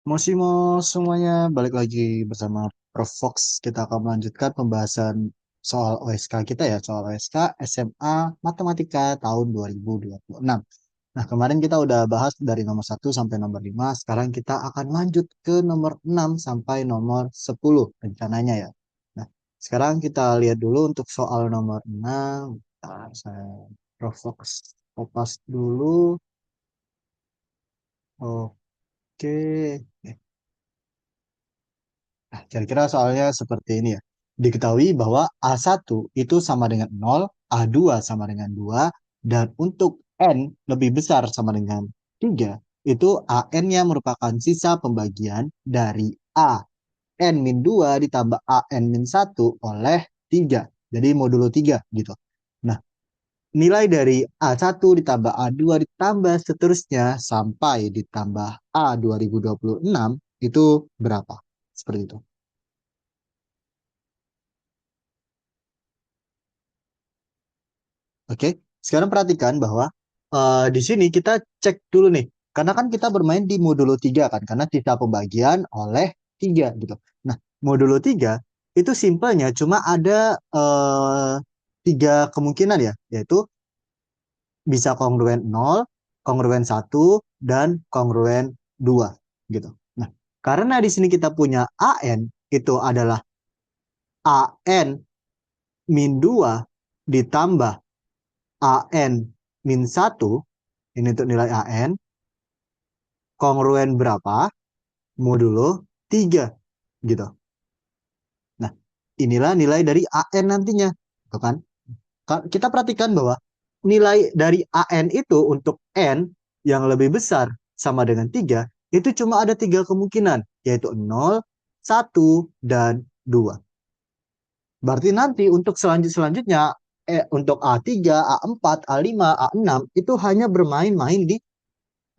Mosimo semuanya, balik lagi bersama Prof. Fox. Kita akan melanjutkan pembahasan soal OSK kita ya, soal OSK SMA Matematika tahun 2026. Nah, kemarin kita udah bahas dari nomor 1 sampai nomor 5. Sekarang kita akan lanjut ke nomor 6 sampai nomor 10 rencananya ya. Nah, sekarang kita lihat dulu untuk soal nomor 6. Bentar, saya Prof. Fox kopas dulu. Oke. Nah, kira-kira soalnya seperti ini ya. Diketahui bahwa A1 itu sama dengan 0, A2 sama dengan 2, dan untuk N lebih besar sama dengan 3, itu AN-nya merupakan sisa pembagian dari A N-2 ditambah AN-1 oleh 3. Jadi modulo 3 gitu. Nah, nilai dari A1 ditambah A2 ditambah seterusnya sampai ditambah A 2026 itu berapa? Seperti itu. Oke, sekarang perhatikan bahwa di sini kita cek dulu nih. Karena kan kita bermain di modulo 3 kan, karena sisa pembagian oleh 3 gitu. Nah, modulo 3 itu simpelnya cuma ada 3 kemungkinan ya, yaitu bisa kongruen 0, kongruen 1, dan kongruen 2 gitu. Nah, karena di sini kita punya AN itu adalah AN min 2 ditambah AN min 1, ini untuk nilai AN, kongruen berapa? Modulo 3 gitu. Nah, inilah nilai dari AN nantinya. Tuh kan? Kita perhatikan bahwa nilai dari AN itu untuk N yang lebih besar sama dengan 3 itu cuma ada 3 kemungkinan, yaitu 0, 1, dan 2. Berarti nanti untuk selanjutnya untuk A3, A4, A5, A6 itu hanya bermain-main di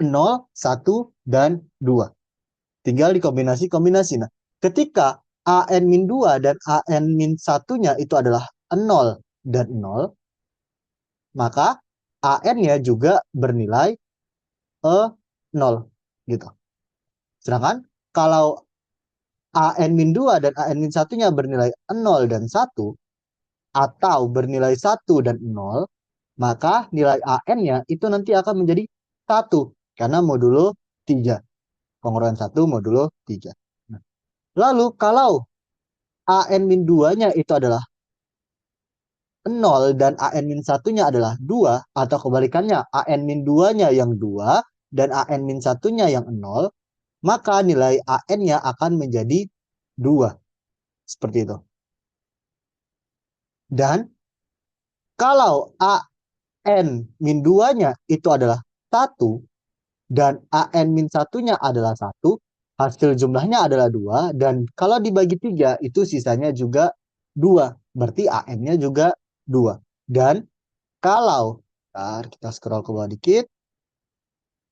0, 1, dan 2. Tinggal dikombinasi-kombinasi. Nah, ketika AN-2 dan AN-1-nya itu adalah 0 dan 0, maka AN-nya juga bernilai 0 gitu. Sedangkan kalau AN-2 dan AN-1-nya bernilai 0 dan 1 atau bernilai 1 dan 0, maka nilai AN-nya itu nanti akan menjadi 1 karena modulo 3. Pengurangan 1 modulo 3. Nah, lalu kalau AN-2-nya itu adalah 0 dan AN-1-nya adalah 2, atau kebalikannya AN-2-nya yang 2 dan AN-1-nya yang 0, maka nilai AN-nya akan menjadi 2. Seperti itu. Dan kalau AN-2-nya itu adalah 1 dan AN-1-nya adalah 1, hasil jumlahnya adalah 2, dan kalau dibagi 3 itu sisanya juga 2. Berarti AN-nya juga 2. Dan kalau kita scroll ke bawah dikit,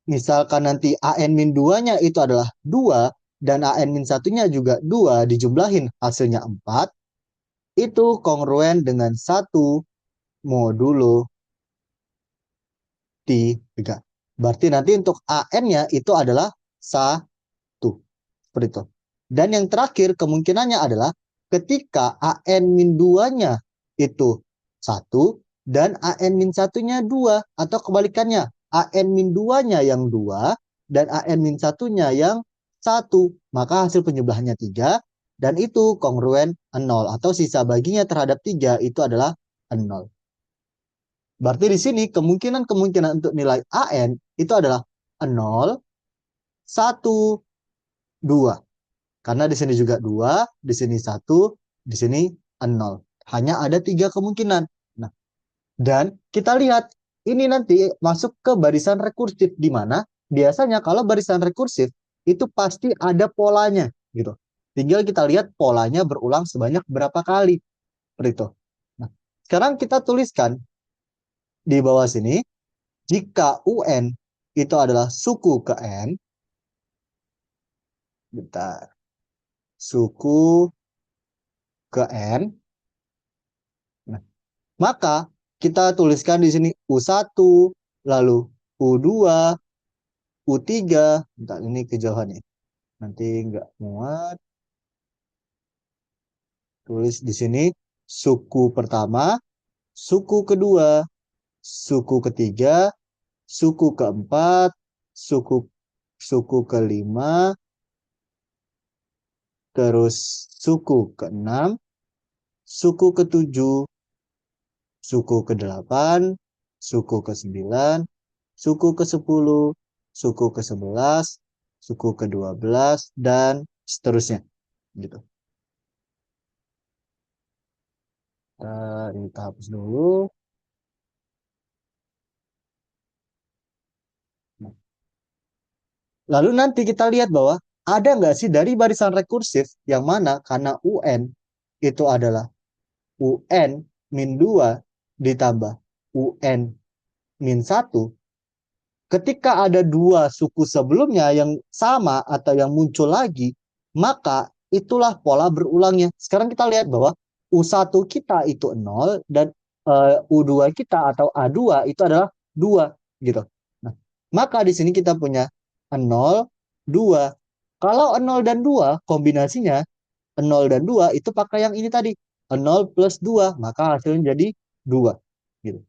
misalkan nanti AN-2-nya itu adalah 2 dan AN-1-nya juga 2, dijumlahin hasilnya 4, itu kongruen dengan 1 modulo 3. Berarti nanti untuk AN-nya itu adalah 1. Seperti itu. Dan yang terakhir kemungkinannya adalah ketika AN-2-nya itu 1 dan AN-1-nya 2, atau kebalikannya AN-2-nya yang 2 dan AN-1-nya yang 1, maka hasil penjumlahannya 3 dan itu kongruen 0, atau sisa baginya terhadap 3 itu adalah 0. Berarti di sini kemungkinan-kemungkinan untuk nilai AN itu adalah 0, 1, 2. Karena di sini juga 2, di sini 1, di sini 0. Hanya ada 3 kemungkinan. Nah, dan kita lihat ini nanti masuk ke barisan rekursif, di mana biasanya kalau barisan rekursif itu pasti ada polanya gitu. Tinggal kita lihat polanya berulang sebanyak berapa kali. Seperti itu. Nah, sekarang kita tuliskan di bawah sini, jika UN itu adalah suku ke N, bentar, suku ke N, nah, maka kita tuliskan di sini U1, lalu U2, U3, bentar, ini kejauhan ya. Nanti nggak muat. Tulis di sini suku pertama, suku kedua, suku ketiga, suku keempat, suku suku kelima, terus suku keenam, suku ketujuh, suku kedelapan, suku kesembilan, suku kesepuluh, suku ke-11, suku ke-12, dan seterusnya. Gitu. Ini kita hapus dulu. Lalu nanti kita lihat bahwa ada nggak sih dari barisan rekursif yang mana karena UN itu adalah UN min 2 ditambah UN min 1. Ketika ada dua suku sebelumnya yang sama atau yang muncul lagi, maka itulah pola berulangnya. Sekarang kita lihat bahwa U1 kita itu 0 dan U2 kita atau A2 itu adalah 2 gitu. Nah, maka di sini kita punya 0, 2. Kalau 0 dan 2 kombinasinya 0 dan 2 itu pakai yang ini tadi. 0 plus 2, maka hasilnya jadi 2 gitu.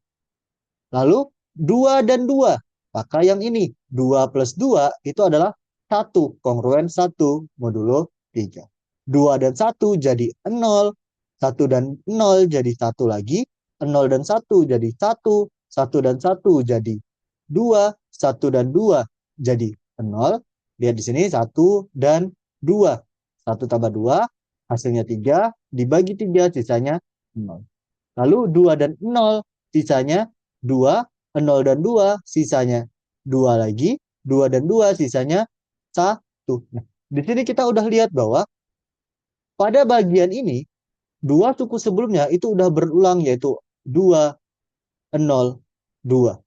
Lalu 2 dan 2, maka yang ini 2 plus 2 itu adalah 1, kongruen 1 modulo 3. 2 dan 1 jadi 0, 1 dan 0 jadi 1 lagi, 0 dan 1 jadi 1, 1 dan 1 jadi 2, 1 dan 2 jadi 0. Lihat di sini 1 dan 2. 1 tambah 2 hasilnya 3, dibagi 3 sisanya 0. Lalu 2 dan 0 sisanya 2, 0 dan 2 sisanya 2 lagi, 2 dan 2 sisanya 1. Nah, di sini kita udah lihat bahwa pada bagian ini dua suku sebelumnya itu udah berulang yaitu 2, 0, 2.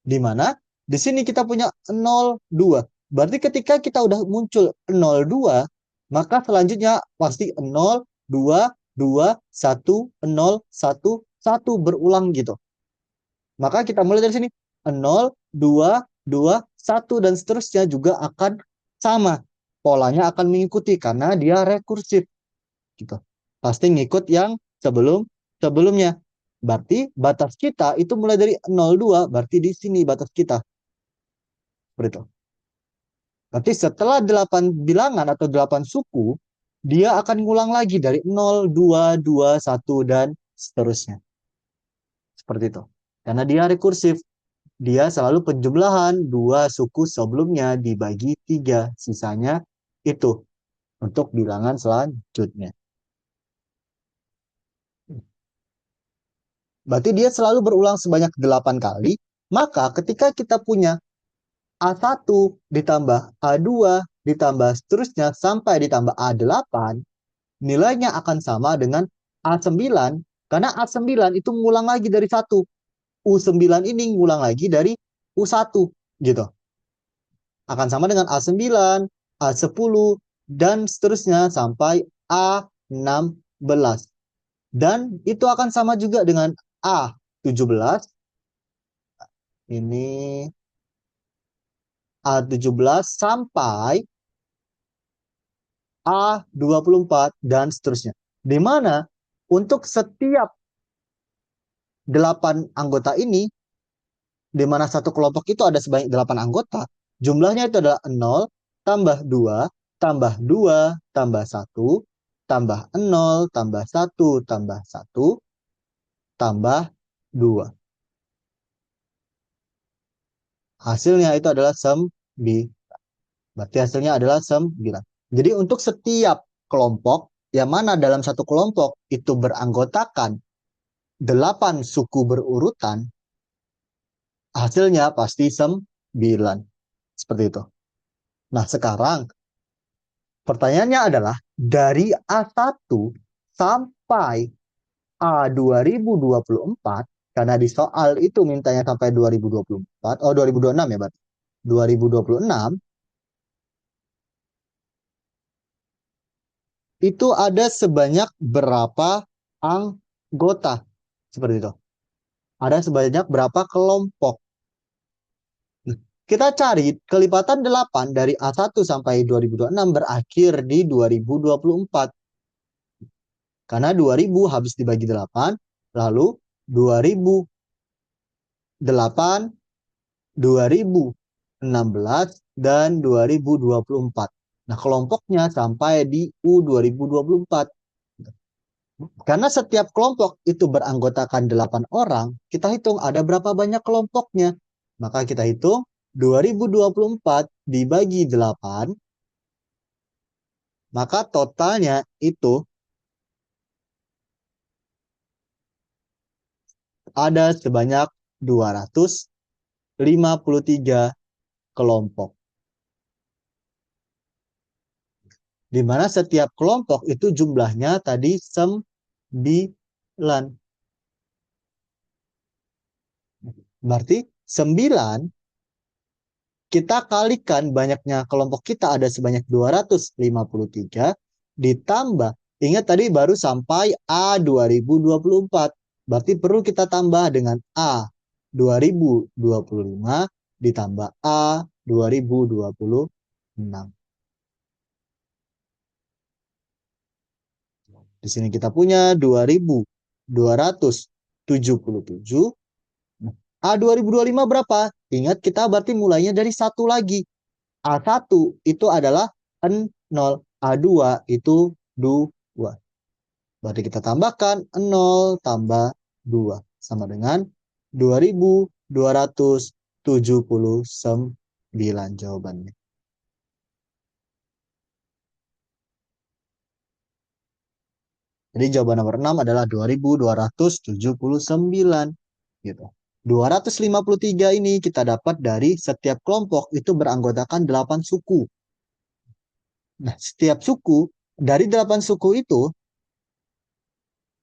Di mana di sini kita punya 0, 2. Berarti ketika kita udah muncul 0, 2, maka selanjutnya pasti 0, 2, 2, 1, 0, 1, 1 berulang gitu. Maka kita mulai dari sini 0, 2, 2, 1 dan seterusnya juga akan sama. Polanya akan mengikuti karena dia rekursif gitu. Pasti ngikut yang sebelumnya. Berarti batas kita itu mulai dari 02, berarti di sini batas kita. Seperti itu. Berarti setelah 8 bilangan atau 8 suku, dia akan ngulang lagi dari 0, 2, 2, 1, dan seterusnya. Seperti itu. Karena dia rekursif. Dia selalu penjumlahan dua suku sebelumnya dibagi 3. Sisanya itu untuk bilangan selanjutnya. Berarti dia selalu berulang sebanyak 8 kali. Maka ketika kita punya A1 ditambah A2 ditambah seterusnya sampai ditambah A8, nilainya akan sama dengan A9 karena A9 itu ngulang lagi dari 1. U9 ini ngulang lagi dari U1 gitu. Akan sama dengan A9, A10 dan seterusnya sampai A16. Dan itu akan sama juga dengan A17. Ini A17 sampai A24 dan seterusnya. Di mana untuk setiap 8 anggota ini, di mana satu kelompok itu ada sebanyak 8 anggota, jumlahnya itu adalah 0, tambah 2, tambah 2, tambah 1, tambah 0, tambah 1, tambah 1, tambah 2. Hasilnya itu adalah 9. Berarti hasilnya adalah 9. Jadi untuk setiap kelompok, yang mana dalam satu kelompok itu beranggotakan 8 suku berurutan, hasilnya pasti 9. Seperti itu. Nah, sekarang pertanyaannya adalah dari A1 sampai A2024, karena di soal itu mintanya sampai 2024, 2026 ya berarti. 2026 itu ada sebanyak berapa anggota? Seperti itu. Ada sebanyak berapa kelompok? Kita cari kelipatan 8 dari A1 sampai 2026 berakhir di 2024. Karena 2000 habis dibagi 8, lalu 2008, 2016, dan 2024. Nah, kelompoknya sampai di U2024. Karena setiap kelompok itu beranggotakan 8 orang, kita hitung ada berapa banyak kelompoknya. Maka kita hitung 2024 dibagi 8, maka totalnya itu ada sebanyak 253 kelompok. Di mana setiap kelompok itu jumlahnya tadi 9. Berarti 9 kita kalikan banyaknya kelompok kita ada sebanyak 253 ditambah, ingat tadi baru sampai A 2024. Berarti perlu kita tambah dengan A 2025 ditambah A 2026. Di sini kita punya 2277. A 2025 berapa? Ingat kita berarti mulainya dari 1 lagi. A1 itu adalah 0. A2 itu 2. Berarti kita tambahkan 0 tambah 2. Sama dengan 2279 jawabannya. Jadi jawaban nomor 6 adalah 2279. Gitu. 253 ini kita dapat dari setiap kelompok itu beranggotakan 8 suku. Nah, setiap suku, dari 8 suku itu,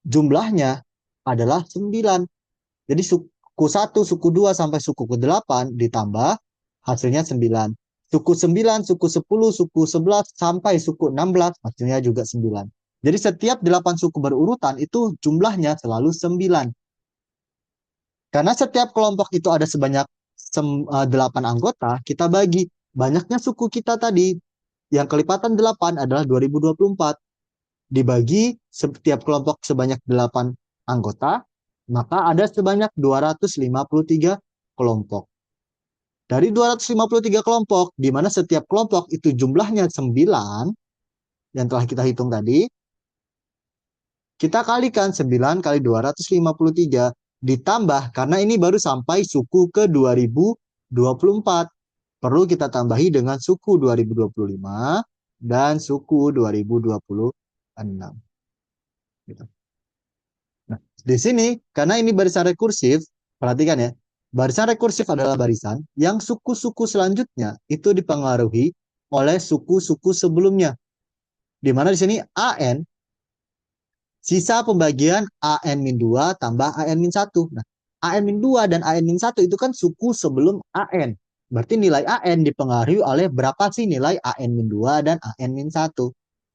jumlahnya adalah 9. Jadi suku 1, suku 2, sampai suku ke-8 ditambah, hasilnya 9. Suku 9, suku 10, suku 11, sampai suku 16, hasilnya juga 9. Jadi setiap 8 suku berurutan itu jumlahnya selalu 9. Karena setiap kelompok itu ada sebanyak 8 anggota, kita bagi. Banyaknya suku kita tadi, yang kelipatan 8 adalah 2024. Dibagi setiap kelompok sebanyak 8 anggota, maka ada sebanyak 253 kelompok. Dari 253 kelompok, di mana setiap kelompok itu jumlahnya 9, yang telah kita hitung tadi, kita kalikan 9 kali 253, ditambah, karena ini baru sampai suku ke 2024. Perlu kita tambahi dengan suku 2025 dan suku 2026. Gitu. Nah, di sini, karena ini barisan rekursif, perhatikan ya, barisan rekursif adalah barisan yang suku-suku selanjutnya itu dipengaruhi oleh suku-suku sebelumnya. Di mana di sini AN, sisa pembagian AN-2 tambah AN-1. Nah, AN-2 dan AN-1 itu kan suku sebelum AN. Berarti nilai AN dipengaruhi oleh berapa sih nilai AN-2 dan AN-1.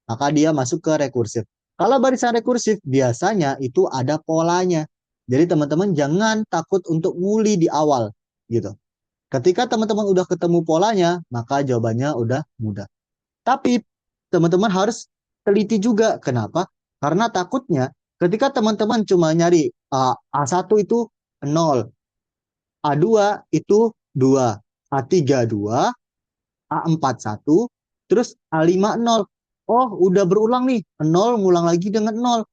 Maka dia masuk ke rekursif. Kalau barisan rekursif biasanya itu ada polanya. Jadi teman-teman jangan takut untuk nguli di awal gitu. Ketika teman-teman udah ketemu polanya, maka jawabannya udah mudah. Tapi teman-teman harus teliti juga. Kenapa? Karena takutnya ketika teman-teman cuma nyari A1 itu 0, A2 itu 2, A3 2, A4 1, terus A5 0. Oh, udah berulang nih. 0 ngulang lagi dengan 0.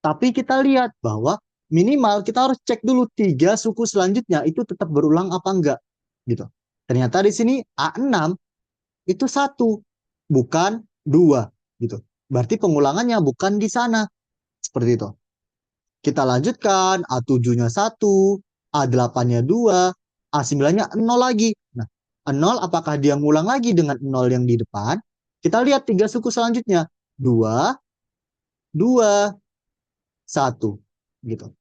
Tapi kita lihat bahwa minimal kita harus cek dulu 3 suku selanjutnya itu tetap berulang apa enggak gitu. Ternyata di sini A6 itu 1, bukan 2 gitu. Berarti pengulangannya bukan di sana. Seperti itu. Kita lanjutkan, A7-nya 1, A8-nya 2, A9-nya 0 lagi. Nah, 0 apakah dia ngulang lagi dengan 0 yang di depan? Kita lihat 3 suku selanjutnya. 2, 2, 1. Gitu.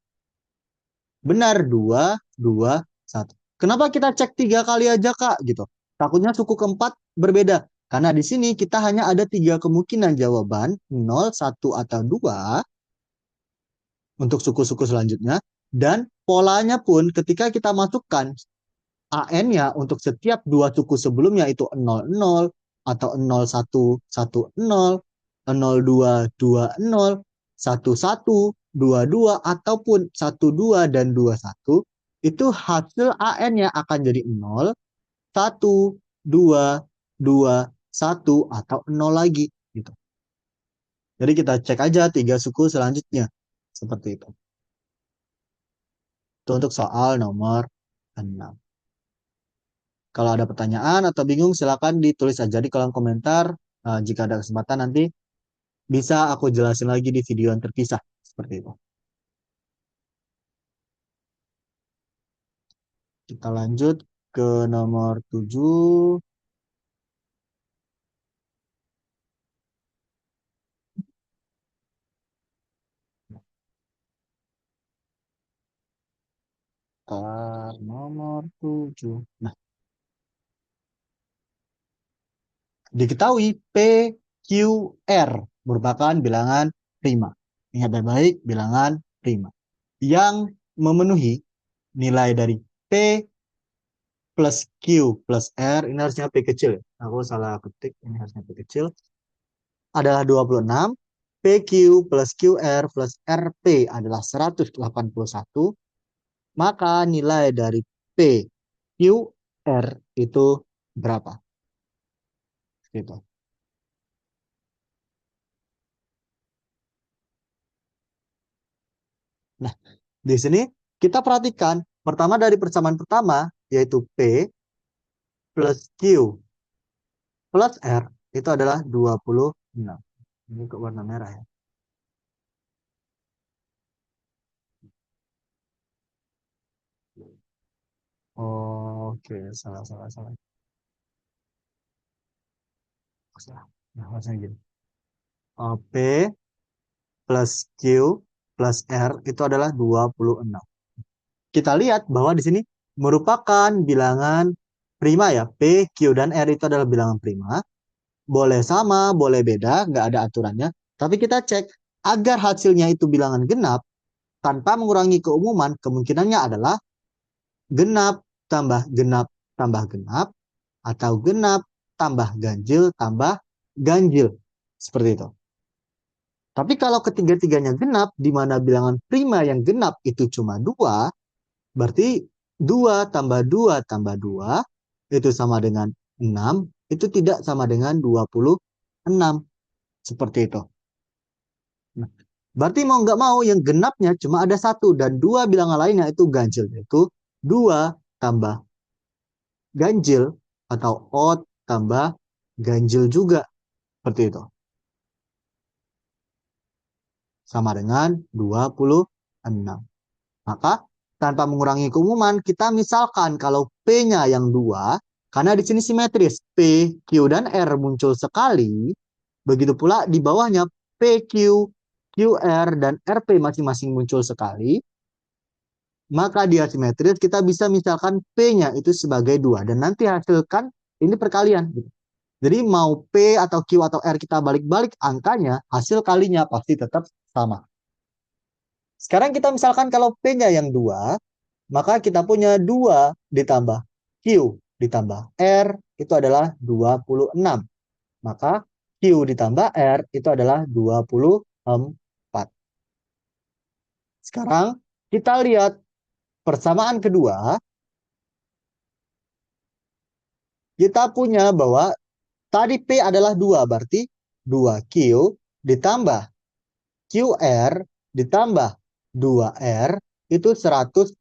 Benar, 2, 2, 1. Kenapa kita cek 3 kali aja, Kak? Gitu. Takutnya suku keempat berbeda. Karena di sini kita hanya ada 3 kemungkinan jawaban, 0, 1, atau 2, untuk suku-suku selanjutnya. Dan polanya pun ketika kita masukkan AN-nya untuk setiap dua suku sebelumnya itu 00 atau 0110, 0220, 1122 ataupun 12 dan 21, itu hasil AN-nya akan jadi 0, 1, 2, 2, 1 atau 0 lagi gitu. Jadi kita cek aja tiga suku selanjutnya seperti itu. Itu untuk soal nomor 6. Kalau ada pertanyaan atau bingung, silakan ditulis aja di kolom komentar. Jika ada kesempatan nanti bisa aku jelasin lagi di video yang terpisah. Seperti itu. Kita lanjut ke nomor 7. Nomor 7. Nah, diketahui PQR merupakan bilangan prima. Ingat baik-baik, bilangan prima. Yang memenuhi nilai dari P plus Q plus R, ini harusnya P kecil ya. Aku salah ketik, ini harusnya P kecil, adalah 26. PQ plus QR plus RP adalah 181. Maka nilai dari PQR itu berapa? Gitu. Nah, di sini kita perhatikan pertama dari persamaan pertama yaitu P plus Q plus R itu adalah 26. Ini ke warna merah ya. Oke, salah, salah, salah. Salah. Nah, maksudnya gini. P plus Q plus R itu adalah 26. Kita lihat bahwa di sini merupakan bilangan prima ya. P, Q, dan R itu adalah bilangan prima. Boleh sama, boleh beda, nggak ada aturannya. Tapi kita cek agar hasilnya itu bilangan genap tanpa mengurangi keumuman, kemungkinannya adalah genap tambah genap tambah genap atau genap tambah ganjil tambah ganjil. Seperti itu. Tapi kalau ketiga-tiganya genap, di mana bilangan prima yang genap itu cuma 2, berarti 2 tambah 2 tambah 2 itu sama dengan 6, itu tidak sama dengan 26. Seperti itu. Nah, berarti mau nggak mau yang genapnya cuma ada satu dan dua bilangan lainnya itu ganjil. Yaitu 2 tambah ganjil atau odd tambah ganjil juga. Seperti itu. Sama dengan 26. Maka tanpa mengurangi keumuman, kita misalkan kalau P-nya yang 2, karena di sini simetris, P, Q, dan R muncul sekali, begitu pula di bawahnya PQ, QR, dan RP masing-masing muncul sekali, maka dia simetris, kita bisa misalkan P-nya itu sebagai 2, dan nanti hasilkan ini perkalian. Jadi mau P atau Q atau R kita balik-balik angkanya, hasil kalinya pasti tetap sama. Sekarang kita misalkan kalau P-nya yang 2, maka kita punya 2 ditambah Q ditambah R itu adalah 26. Maka Q ditambah R itu adalah 24. Sekarang kita lihat persamaan kedua. Kita punya bahwa tadi P adalah 2, berarti 2Q ditambah QR ditambah 2R itu 181.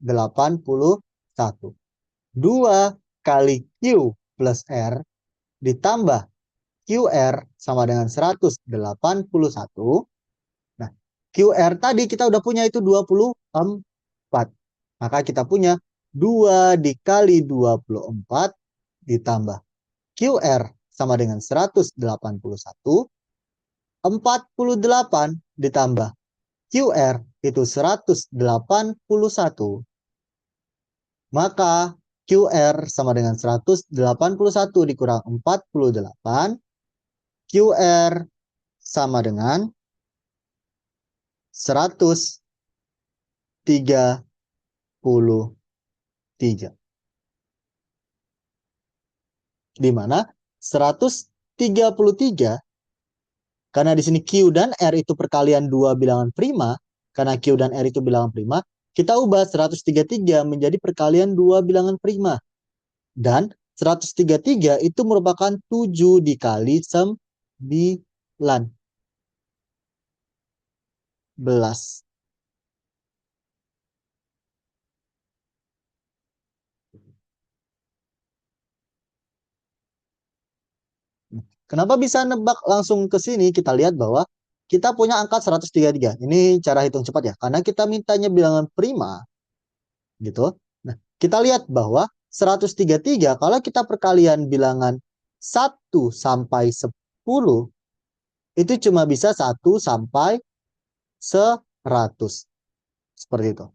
2 kali Q plus R ditambah QR sama dengan 181. Nah, QR tadi kita udah punya itu 24. Maka kita punya 2 dikali 24 ditambah QR sama dengan 181. 48 ditambah QR itu 181. Maka QR sama dengan 181 dikurang 48. QR sama dengan 133. di mana 133, karena di sini Q dan R itu perkalian dua bilangan prima, karena Q dan R itu bilangan prima, kita ubah 133 menjadi perkalian dua bilangan prima. Dan 133 itu merupakan 7 dikali 19. Kenapa bisa nebak langsung ke sini? Kita lihat bahwa kita punya angka 133. Ini cara hitung cepat ya. Karena kita mintanya bilangan prima, gitu. Nah, kita lihat bahwa 133 kalau kita perkalian bilangan 1 sampai 10 itu cuma bisa 1 sampai 100. Seperti itu.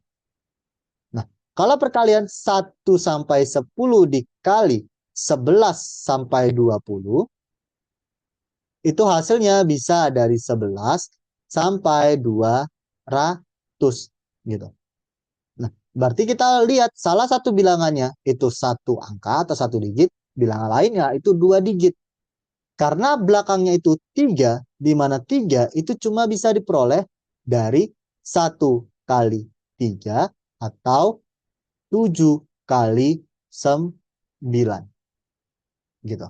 Nah, kalau perkalian 1 sampai 10 dikali 11 sampai 20 itu hasilnya bisa dari 11 sampai 200 gitu. Nah, berarti kita lihat salah satu bilangannya itu satu angka atau satu digit, bilangan lainnya itu dua digit. Karena belakangnya itu 3, di mana 3 itu cuma bisa diperoleh dari 1 kali 3 atau 7 kali 9 gitu.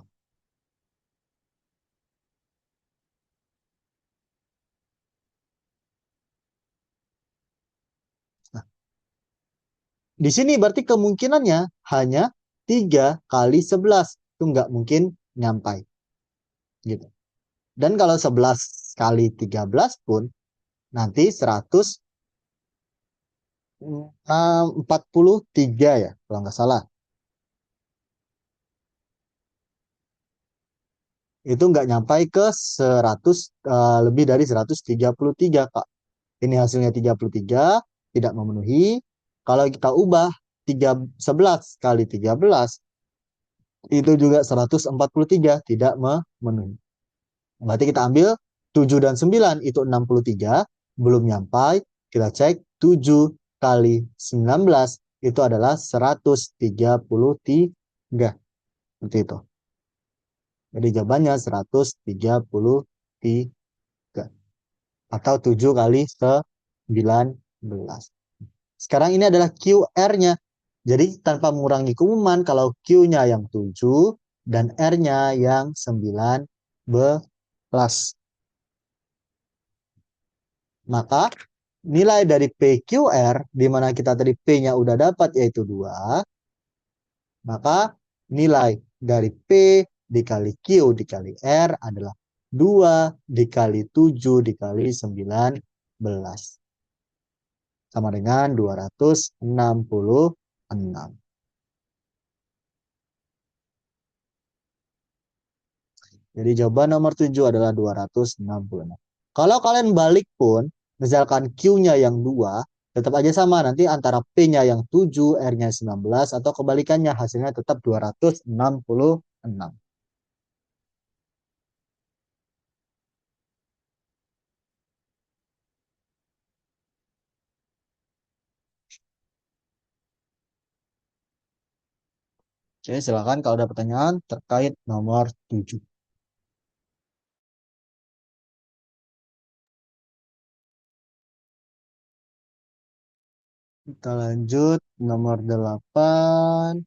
Nah, di sini berarti kemungkinannya hanya 3 kali 11. Itu nggak mungkin nyampai gitu. Dan kalau 11 kali 13 pun nanti 143 ya kalau nggak salah. Itu nggak nyampai ke 100, lebih dari 133 Kak. Ini hasilnya 33 tidak memenuhi. Kalau kita ubah 11 kali 13 itu juga 143 tidak memenuhi. Berarti kita ambil 7 dan 9 itu 63 belum nyampai. Kita cek 7 kali 19 itu adalah 133. Seperti itu. Jadi jawabannya 133 atau 7 kali 19. Sekarang ini adalah QR-nya. Jadi tanpa mengurangi keumuman kalau Q-nya yang 7 dan R-nya yang 19. Maka nilai dari PQR, di mana kita tadi P-nya udah dapat yaitu 2, maka nilai dari P dikali Q dikali R adalah 2 dikali 7 dikali 19. Sama dengan 266. Jadi jawaban nomor 7 adalah 266. Kalau kalian balik pun, misalkan Q-nya yang 2, tetap aja sama. Nanti antara P-nya yang 7, R-nya 19, atau kebalikannya hasilnya tetap 266. Oke, silakan kalau ada pertanyaan terkait nomor 7. Kita lanjut nomor 8.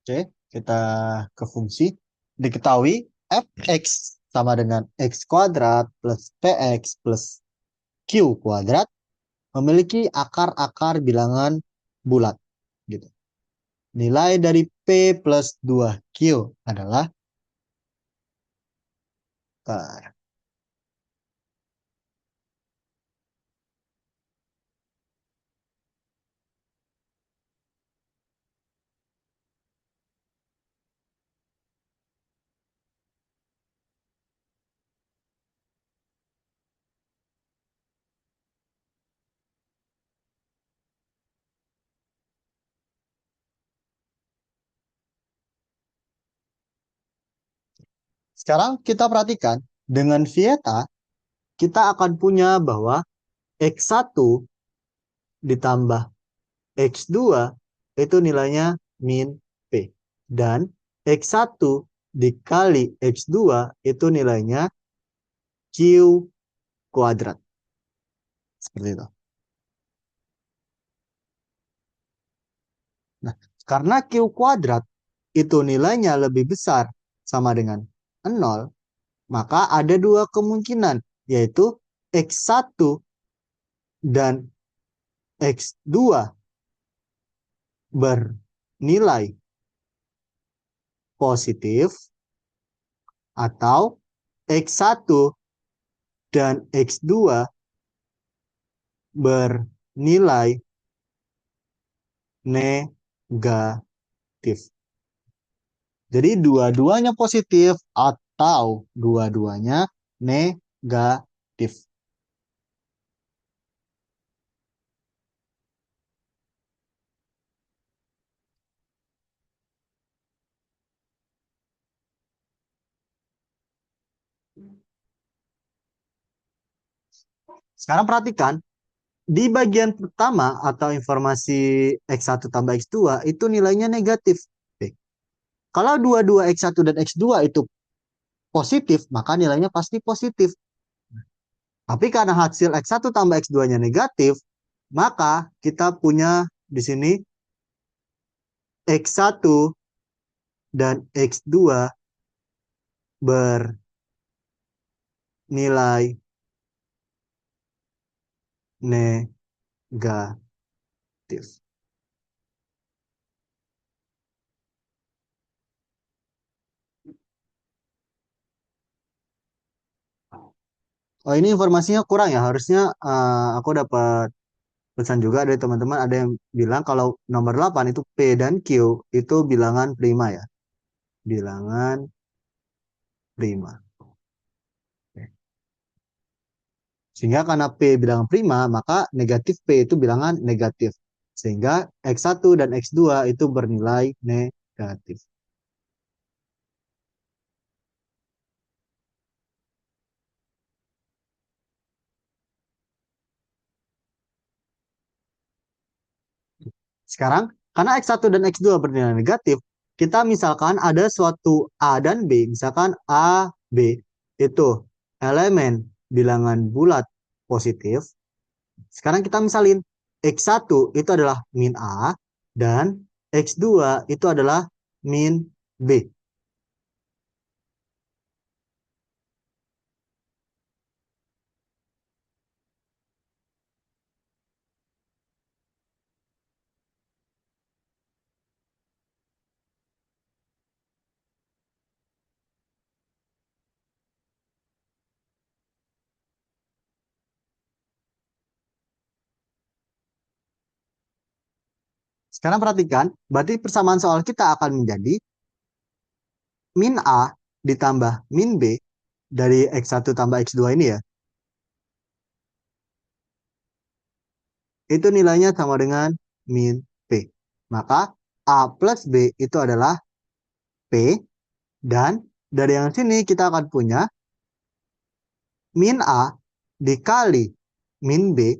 Oke, kita ke fungsi. Diketahui fx sama dengan x kuadrat plus px plus q kuadrat memiliki akar-akar bilangan bulat. Gitu. Nilai dari P plus 2Q adalah Sekarang kita perhatikan, dengan Vieta, kita akan punya bahwa X1 ditambah X2 itu nilainya min P. Dan X1 dikali X2 itu nilainya Q kuadrat. Seperti itu. Nah, karena Q kuadrat itu nilainya lebih besar sama dengan 0, maka ada dua kemungkinan, yaitu X1 dan X2 bernilai positif atau X1 dan X2 bernilai negatif. Jadi dua-duanya positif atau dua-duanya negatif. Sekarang perhatikan, di bagian pertama atau informasi X1 tambah X2 itu nilainya negatif. Oke. Kalau dua-dua X1 dan X2 itu positif, maka nilainya pasti positif. Tapi karena hasil X1 tambah X2-nya negatif, maka kita punya di sini X1 dan X2 bernilai negatif. Oh, ini informasinya kurang ya. Harusnya aku dapat pesan juga dari teman-teman, ada yang bilang kalau nomor 8 itu P dan Q itu bilangan prima ya. Bilangan prima. Oke. Sehingga karena P bilangan prima, maka negatif P itu bilangan negatif. Sehingga X1 dan X2 itu bernilai negatif. Sekarang, karena X1 dan X2 bernilai negatif, kita misalkan ada suatu A dan B, misalkan A, B, itu elemen bilangan bulat positif. Sekarang kita misalin, X1 itu adalah min A, dan X2 itu adalah min B. Sekarang perhatikan, berarti persamaan soal kita akan menjadi min A ditambah min B dari X1 tambah X2 ini ya. Itu nilainya sama dengan min P. Maka A plus B itu adalah P, dan dari yang sini kita akan punya min A dikali min B,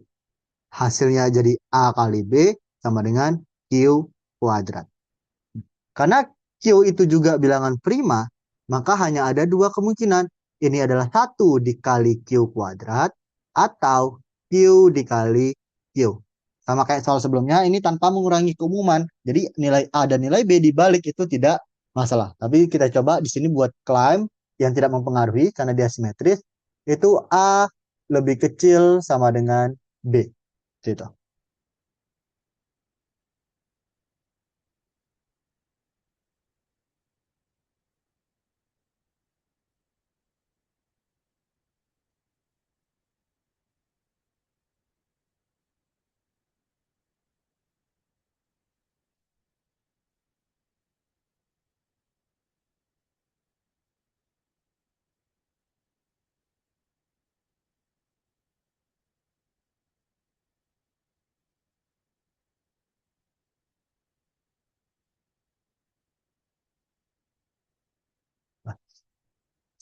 hasilnya jadi A kali B sama dengan Q kuadrat. Karena Q itu juga bilangan prima, maka hanya ada dua kemungkinan. Ini adalah 1 dikali Q kuadrat atau Q dikali Q. Sama kayak soal sebelumnya, ini tanpa mengurangi keumuman. Jadi nilai A dan nilai B dibalik itu tidak masalah. Tapi kita coba di sini buat klaim yang tidak mempengaruhi karena dia simetris. Itu A lebih kecil sama dengan B. Gitu.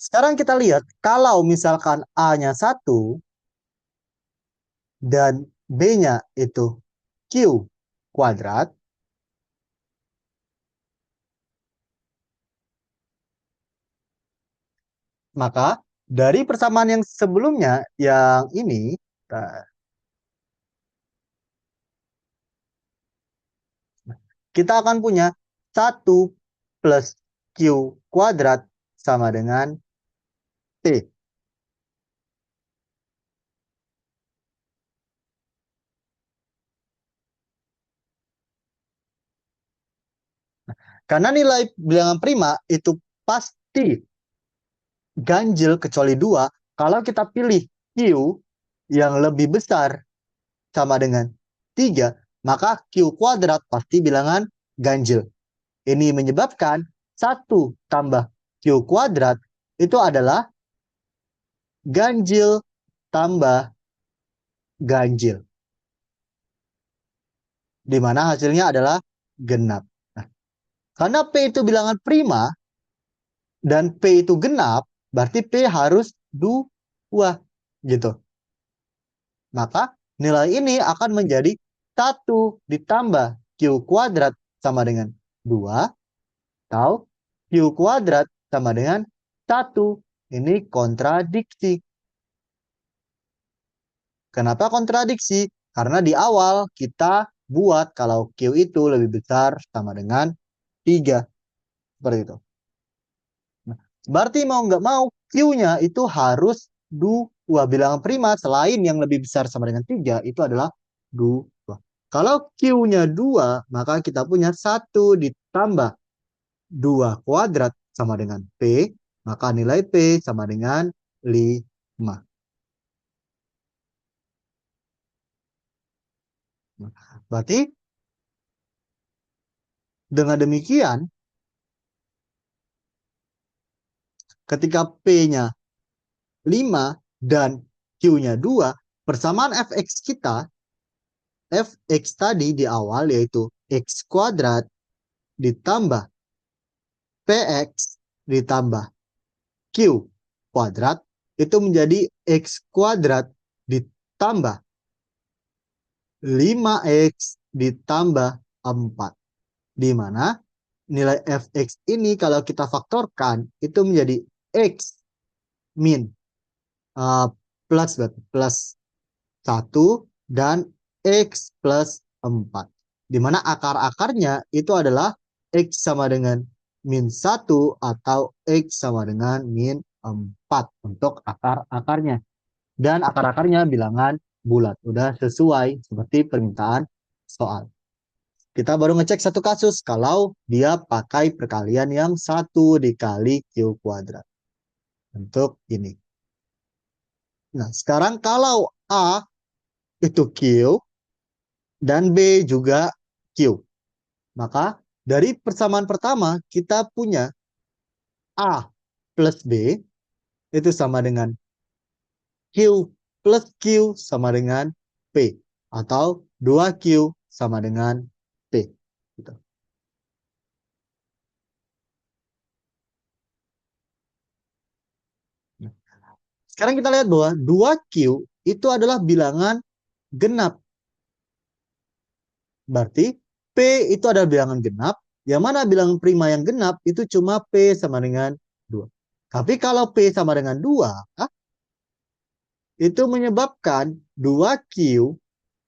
Sekarang kita lihat, kalau misalkan A-nya 1 dan B-nya itu Q kuadrat, maka dari persamaan yang sebelumnya, yang ini, kita akan punya 1 plus Q kuadrat sama dengan T. Karena nilai bilangan prima itu pasti ganjil kecuali 2 kalau kita pilih Q yang lebih besar sama dengan 3, maka Q kuadrat pasti bilangan ganjil. Ini menyebabkan 1 tambah Q kuadrat itu adalah ganjil tambah ganjil, di mana hasilnya adalah genap. Nah, karena P itu bilangan prima dan P itu genap, berarti P harus 2 gitu. Maka nilai ini akan menjadi 1 ditambah Q kuadrat sama dengan 2, atau Q kuadrat sama dengan 1. Ini kontradiksi. Kenapa kontradiksi? Karena di awal kita buat kalau Q itu lebih besar sama dengan 3. Seperti itu. Nah, berarti mau nggak mau Q-nya itu harus 2. Bilangan prima selain yang lebih besar sama dengan 3 itu adalah 2. Kalau Q-nya 2, maka kita punya 1 ditambah 2 kuadrat sama dengan P, maka nilai P sama dengan 5. Berarti dengan demikian, ketika P-nya 5 dan Q-nya 2, persamaan fx kita, fx tadi di awal yaitu x kuadrat ditambah px ditambah q kuadrat itu menjadi x kuadrat ditambah 5x ditambah 4. Di mana nilai fx ini kalau kita faktorkan itu menjadi x min plus plus 1 dan X plus 4. Di mana akar-akarnya itu adalah X sama dengan min 1 atau X sama dengan min 4 untuk akar-akarnya. Dan akar-akarnya bilangan bulat. Udah sesuai seperti permintaan soal. Kita baru ngecek satu kasus kalau dia pakai perkalian yang 1 dikali Q kuadrat. Untuk ini. Nah, sekarang kalau A itu Q, dan B juga Q. Maka dari persamaan pertama kita punya A plus B itu sama dengan Q plus Q sama dengan P. Atau 2Q sama dengan P. Gitu. Sekarang kita lihat bahwa 2Q itu adalah bilangan genap. Berarti P itu adalah bilangan genap. Yang mana bilangan prima yang genap itu cuma P sama dengan 2. Tapi kalau P sama dengan 2, itu menyebabkan 2Q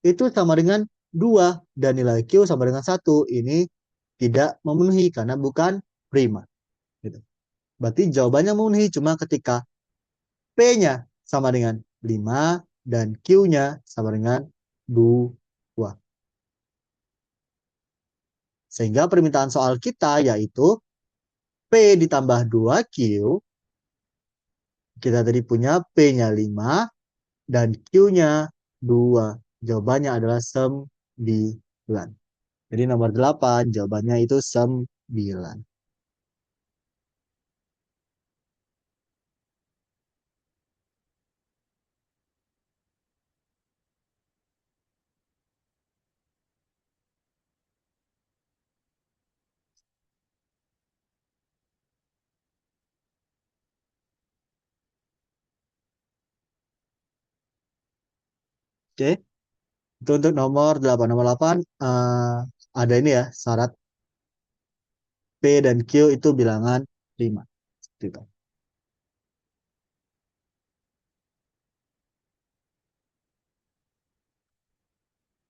itu sama dengan 2 dan nilai Q sama dengan 1. Ini tidak memenuhi karena bukan prima. Gitu. Berarti jawabannya memenuhi cuma ketika P-nya sama dengan 5 dan Q-nya sama dengan 2. Sehingga permintaan soal kita yaitu P ditambah 2Q, kita tadi punya P-nya 5 dan Q-nya 2. Jawabannya adalah 9. Jadi nomor 8 jawabannya itu 9. Oke, itu untuk nomor 8. Nomor 8 ada ini ya, syarat P dan Q itu bilangan 5. Gitu.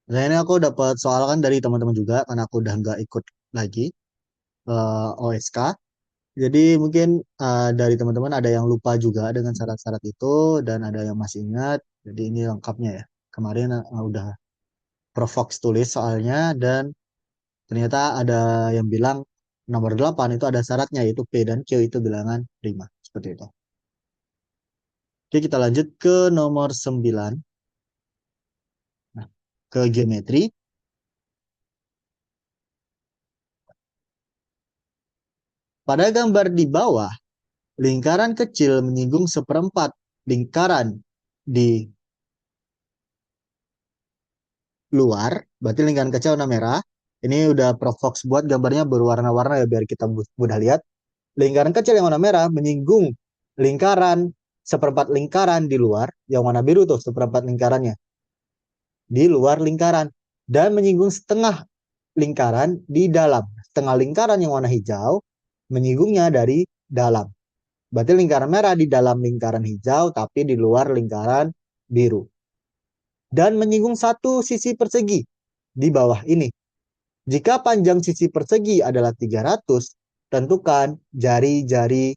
Nah, ini aku dapat soal kan dari teman-teman juga, karena aku udah nggak ikut lagi OSK. Jadi mungkin dari teman-teman ada yang lupa juga dengan syarat-syarat itu, dan ada yang masih ingat. Jadi ini lengkapnya ya. Kemarin udah Provox tulis soalnya, dan ternyata ada yang bilang nomor 8 itu ada syaratnya, yaitu P dan Q itu bilangan 5. Seperti itu. Oke, kita lanjut ke nomor 9. Nah, ke geometri. Pada gambar di bawah, lingkaran kecil menyinggung seperempat lingkaran di luar, berarti lingkaran kecil warna merah. Ini udah Provox buat gambarnya berwarna-warna ya, biar kita mudah lihat. Lingkaran kecil yang warna merah menyinggung lingkaran, seperempat lingkaran di luar, yang warna biru tuh seperempat lingkarannya di luar lingkaran, dan menyinggung setengah lingkaran di dalam. Setengah lingkaran yang warna hijau menyinggungnya dari dalam. Berarti lingkaran merah di dalam lingkaran hijau, tapi di luar lingkaran biru. Dan menyinggung satu sisi persegi di bawah ini. Jika panjang sisi persegi adalah 300, tentukan jari-jari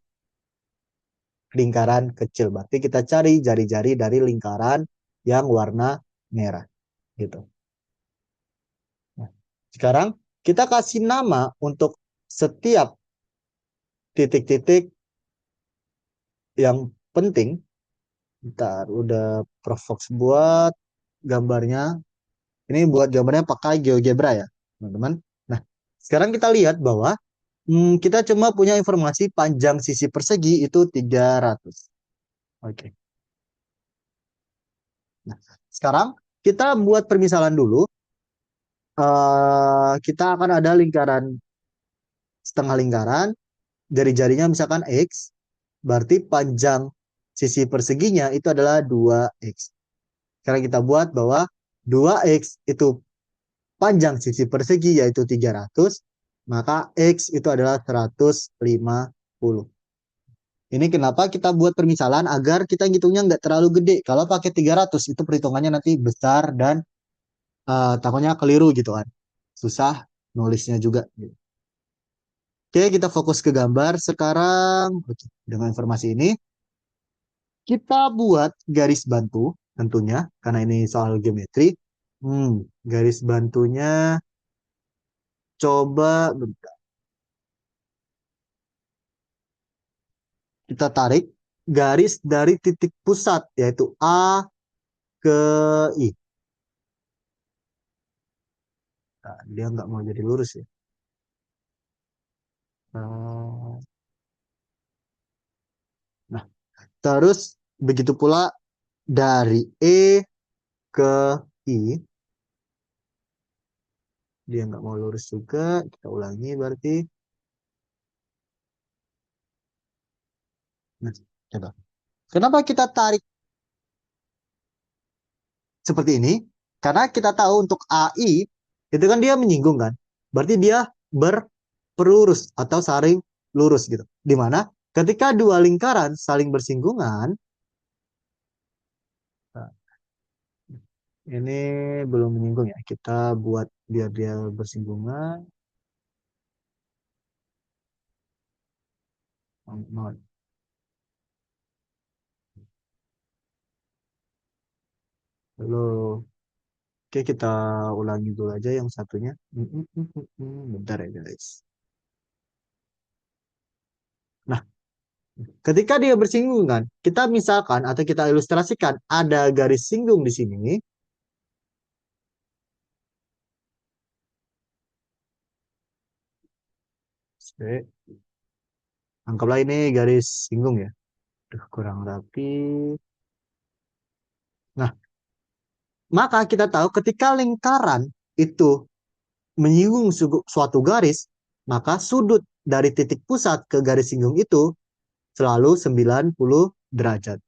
lingkaran kecil. Berarti kita cari jari-jari dari lingkaran yang warna merah. Gitu. Nah, sekarang kita kasih nama untuk setiap titik-titik yang penting. Ntar udah Provox buat gambarnya. Ini buat gambarnya pakai GeoGebra ya, teman-teman. Nah, sekarang kita lihat bahwa kita cuma punya informasi panjang sisi persegi itu 300. Oke. Nah, sekarang kita buat permisalan dulu. Kita akan ada lingkaran, setengah lingkaran, jari-jarinya misalkan X, berarti panjang sisi perseginya itu adalah 2X. Sekarang kita buat bahwa 2X itu panjang sisi persegi yaitu 300, maka X itu adalah 150. Ini kenapa kita buat permisalan agar kita ngitungnya nggak terlalu gede. Kalau pakai 300 itu perhitungannya nanti besar dan takutnya keliru gitu kan. Susah nulisnya juga. Oke, kita fokus ke gambar sekarang. Oke, dengan informasi ini, kita buat garis bantu tentunya, karena ini soal geometri. Garis bantunya coba kita tarik garis dari titik pusat, yaitu A ke I. Nah, dia nggak mau jadi lurus ya. Nah, terus begitu pula dari E ke I, dia nggak mau lurus juga. Kita ulangi berarti. Nah, coba. Kenapa kita tarik seperti ini? Karena kita tahu untuk AI itu kan dia menyinggung kan. Berarti dia berperlurus atau saling lurus gitu. Dimana ketika dua lingkaran saling bersinggungan, nah, ini belum menyinggung ya. Kita buat biar dia bersinggungan. Halo. Oke, kita ulangi dulu aja yang satunya. Bentar ya guys. Nah, ketika dia bersinggungan, kita misalkan atau kita ilustrasikan ada garis singgung di sini. Oke, anggaplah ini garis singgung ya. Duh, kurang rapi. Nah, maka kita tahu ketika lingkaran itu menyinggung suatu garis, maka sudut dari titik pusat ke garis singgung itu selalu 90 derajat.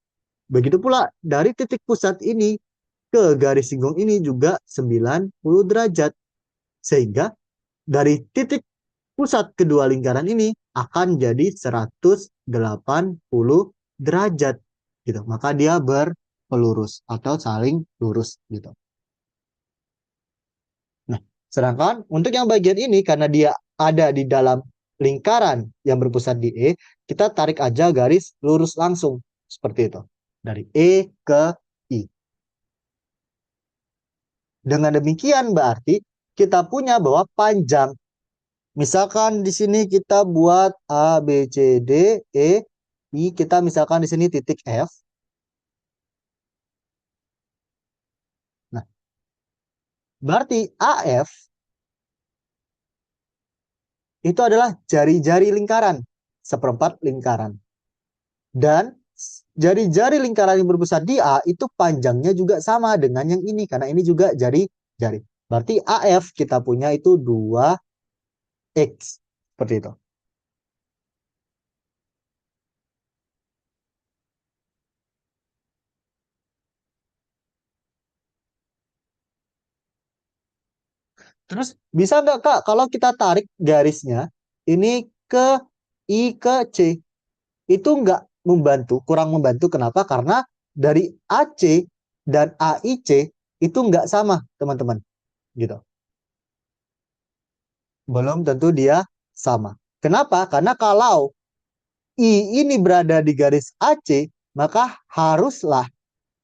Begitu pula dari titik pusat ini ke garis singgung ini juga 90 derajat. Sehingga dari titik pusat kedua lingkaran ini akan jadi 180 derajat gitu. Maka dia berpelurus atau saling lurus gitu. Nah, sedangkan untuk yang bagian ini karena dia ada di dalam lingkaran yang berpusat di E, kita tarik aja garis lurus langsung seperti itu. Dari E ke I. Dengan demikian berarti kita punya bahwa panjang. Misalkan di sini kita buat A, B, C, D, E, I. Kita misalkan di sini titik F. Nah, berarti AF itu adalah jari-jari lingkaran, seperempat lingkaran. Dan jari-jari lingkaran yang berpusat di A itu panjangnya juga sama dengan yang ini, karena ini juga jari-jari. Berarti AF kita punya itu 2X. Seperti itu. Terus bisa nggak Kak kalau kita tarik garisnya ini ke I ke C? Itu nggak membantu, kurang membantu. Kenapa? Karena dari AC dan AIC itu nggak sama, teman-teman. Gitu. Belum tentu dia sama. Kenapa? Karena kalau I ini berada di garis AC, maka haruslah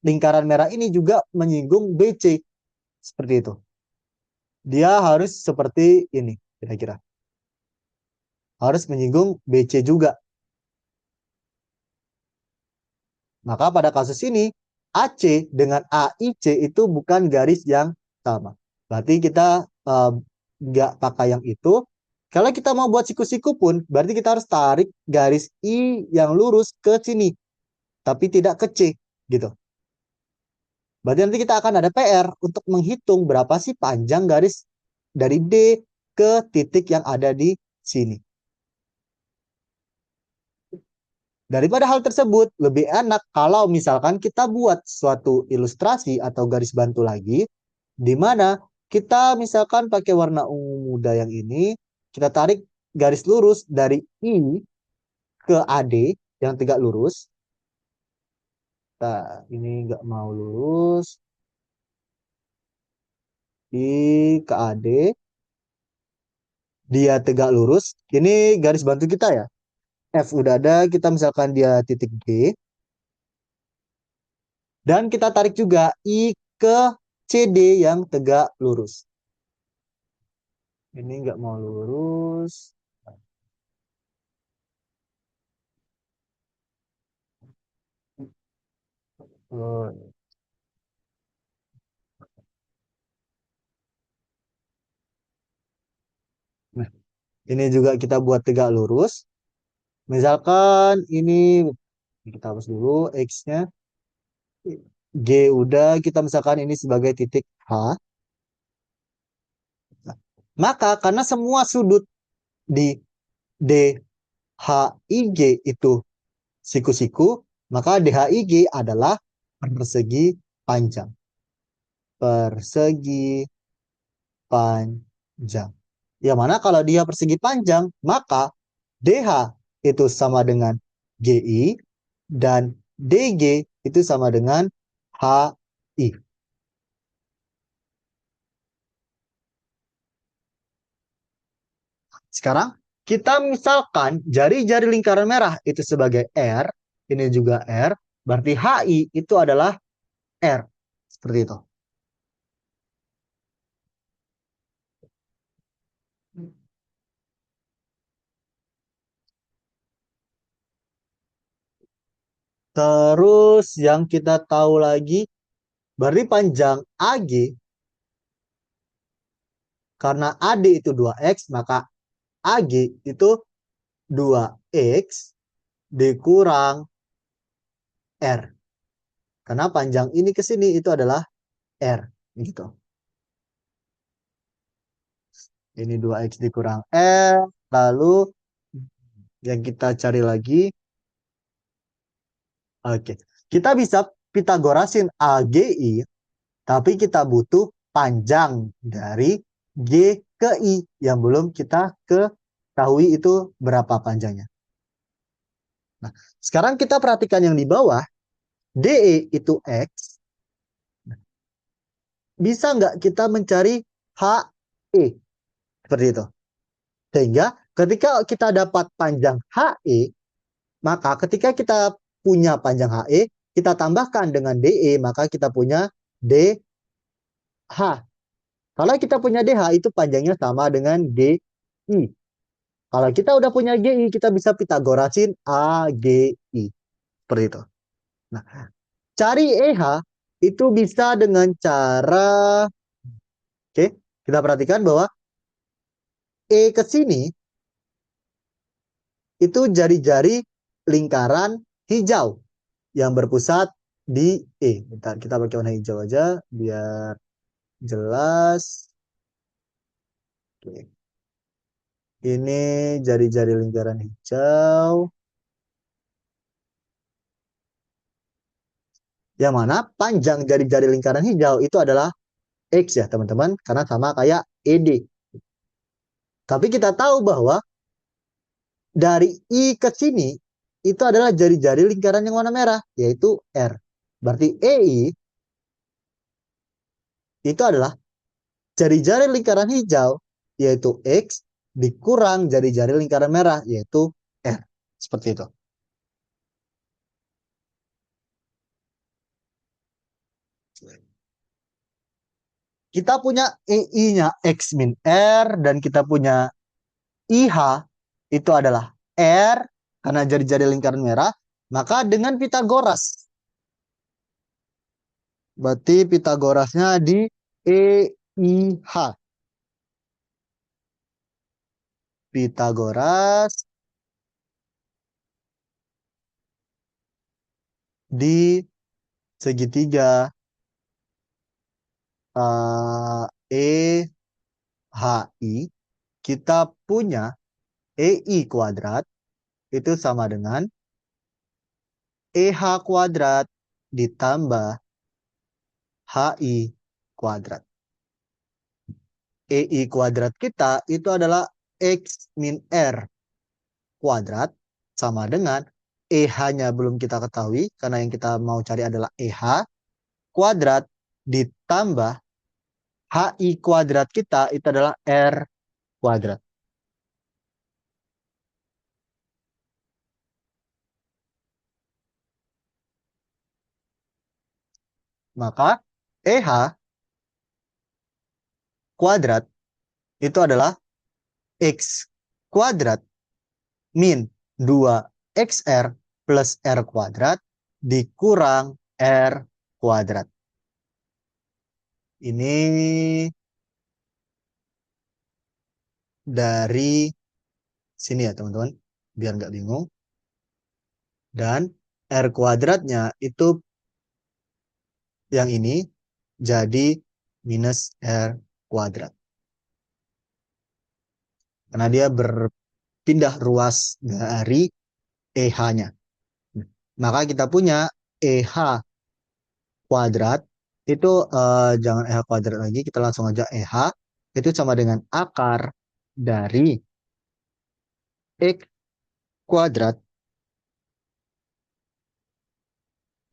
lingkaran merah ini juga menyinggung BC. Seperti itu. Dia harus seperti ini, kira-kira. Harus menyinggung BC juga. Maka pada kasus ini, AC dengan AIC itu bukan garis yang sama. Berarti kita nggak pakai yang itu. Kalau kita mau buat siku-siku pun, berarti kita harus tarik garis I yang lurus ke sini. Tapi tidak ke C. Gitu. Berarti nanti kita akan ada PR untuk menghitung berapa sih panjang garis dari D ke titik yang ada di sini. Daripada hal tersebut, lebih enak kalau misalkan kita buat suatu ilustrasi atau garis bantu lagi, di mana kita misalkan pakai warna ungu muda yang ini, kita tarik garis lurus dari I ke AD yang tegak lurus. Nah, ini nggak mau lurus. I ke AD, dia tegak lurus. Ini garis bantu kita ya. F udah ada, kita misalkan dia titik G. Dan kita tarik juga I ke CD yang tegak lurus. Ini nggak mau lurus. Oh, nah, ini juga kita buat tegak lurus. Misalkan ini kita hapus dulu X-nya. G udah kita misalkan ini sebagai titik H. Nah, maka karena semua sudut di DHIG itu siku-siku, maka DHIG adalah persegi panjang. Persegi panjang. Yang mana kalau dia persegi panjang, maka DH itu sama dengan GI dan DG itu sama dengan HI. Sekarang kita misalkan jari-jari lingkaran merah itu sebagai R, ini juga R, berarti HI itu adalah R. Seperti itu. Terus yang kita tahu lagi, berarti panjang AG karena AD itu 2X, maka AG itu 2X dikurang R. Karena panjang ini ke sini itu adalah R. Gitu. Ini 2X dikurang R. Lalu yang kita cari lagi. Oke. Kita bisa Pitagorasin AGI Tapi kita butuh panjang dari G ke I yang belum kita ketahui itu berapa panjangnya. Nah, sekarang kita perhatikan yang di bawah, DE itu X, bisa nggak kita mencari HE? Seperti itu. Sehingga ketika kita dapat panjang HE, maka ketika kita punya panjang HE, kita tambahkan dengan DE, maka kita punya DH. Kalau kita punya DH, itu panjangnya sama dengan GI. Kalau kita udah punya GI, kita bisa Pitagorasin AGI. Seperti itu. Nah, cari EH itu bisa dengan cara, oke, kita perhatikan bahwa E ke sini itu jari-jari lingkaran hijau yang berpusat di E. Bentar, kita pakai warna hijau aja biar jelas. Oke. Ini jari-jari lingkaran hijau. Yang mana panjang jari-jari lingkaran hijau itu adalah X ya teman-teman. Karena sama kayak ED. Tapi kita tahu bahwa dari I ke sini itu adalah jari-jari lingkaran yang warna merah. Yaitu R. Berarti EI itu adalah jari-jari lingkaran hijau yaitu X dikurang jari-jari lingkaran merah yaitu R. Seperti itu. Kita punya EI-nya X min R dan kita punya IH itu adalah R karena jari-jari lingkaran merah. Maka dengan Pitagoras. Berarti Pitagorasnya di EIH. Pitagoras di segitiga EHI, kita punya EI kuadrat itu sama dengan EH kuadrat ditambah HI kuadrat. EI kuadrat kita itu adalah X min R kuadrat sama dengan EH-nya belum kita ketahui karena yang kita mau cari adalah EH kuadrat ditambah HI kuadrat kita itu adalah R kuadrat. Maka EH kuadrat itu adalah X kuadrat min 2XR plus R kuadrat dikurang R kuadrat. Ini dari sini ya teman-teman, biar nggak bingung. Dan R kuadratnya itu yang ini jadi minus R kuadrat. Karena dia berpindah ruas dari EH-nya. Maka kita punya EH kuadrat itu jangan EH kuadrat lagi, kita langsung aja EH itu sama dengan akar dari X kuadrat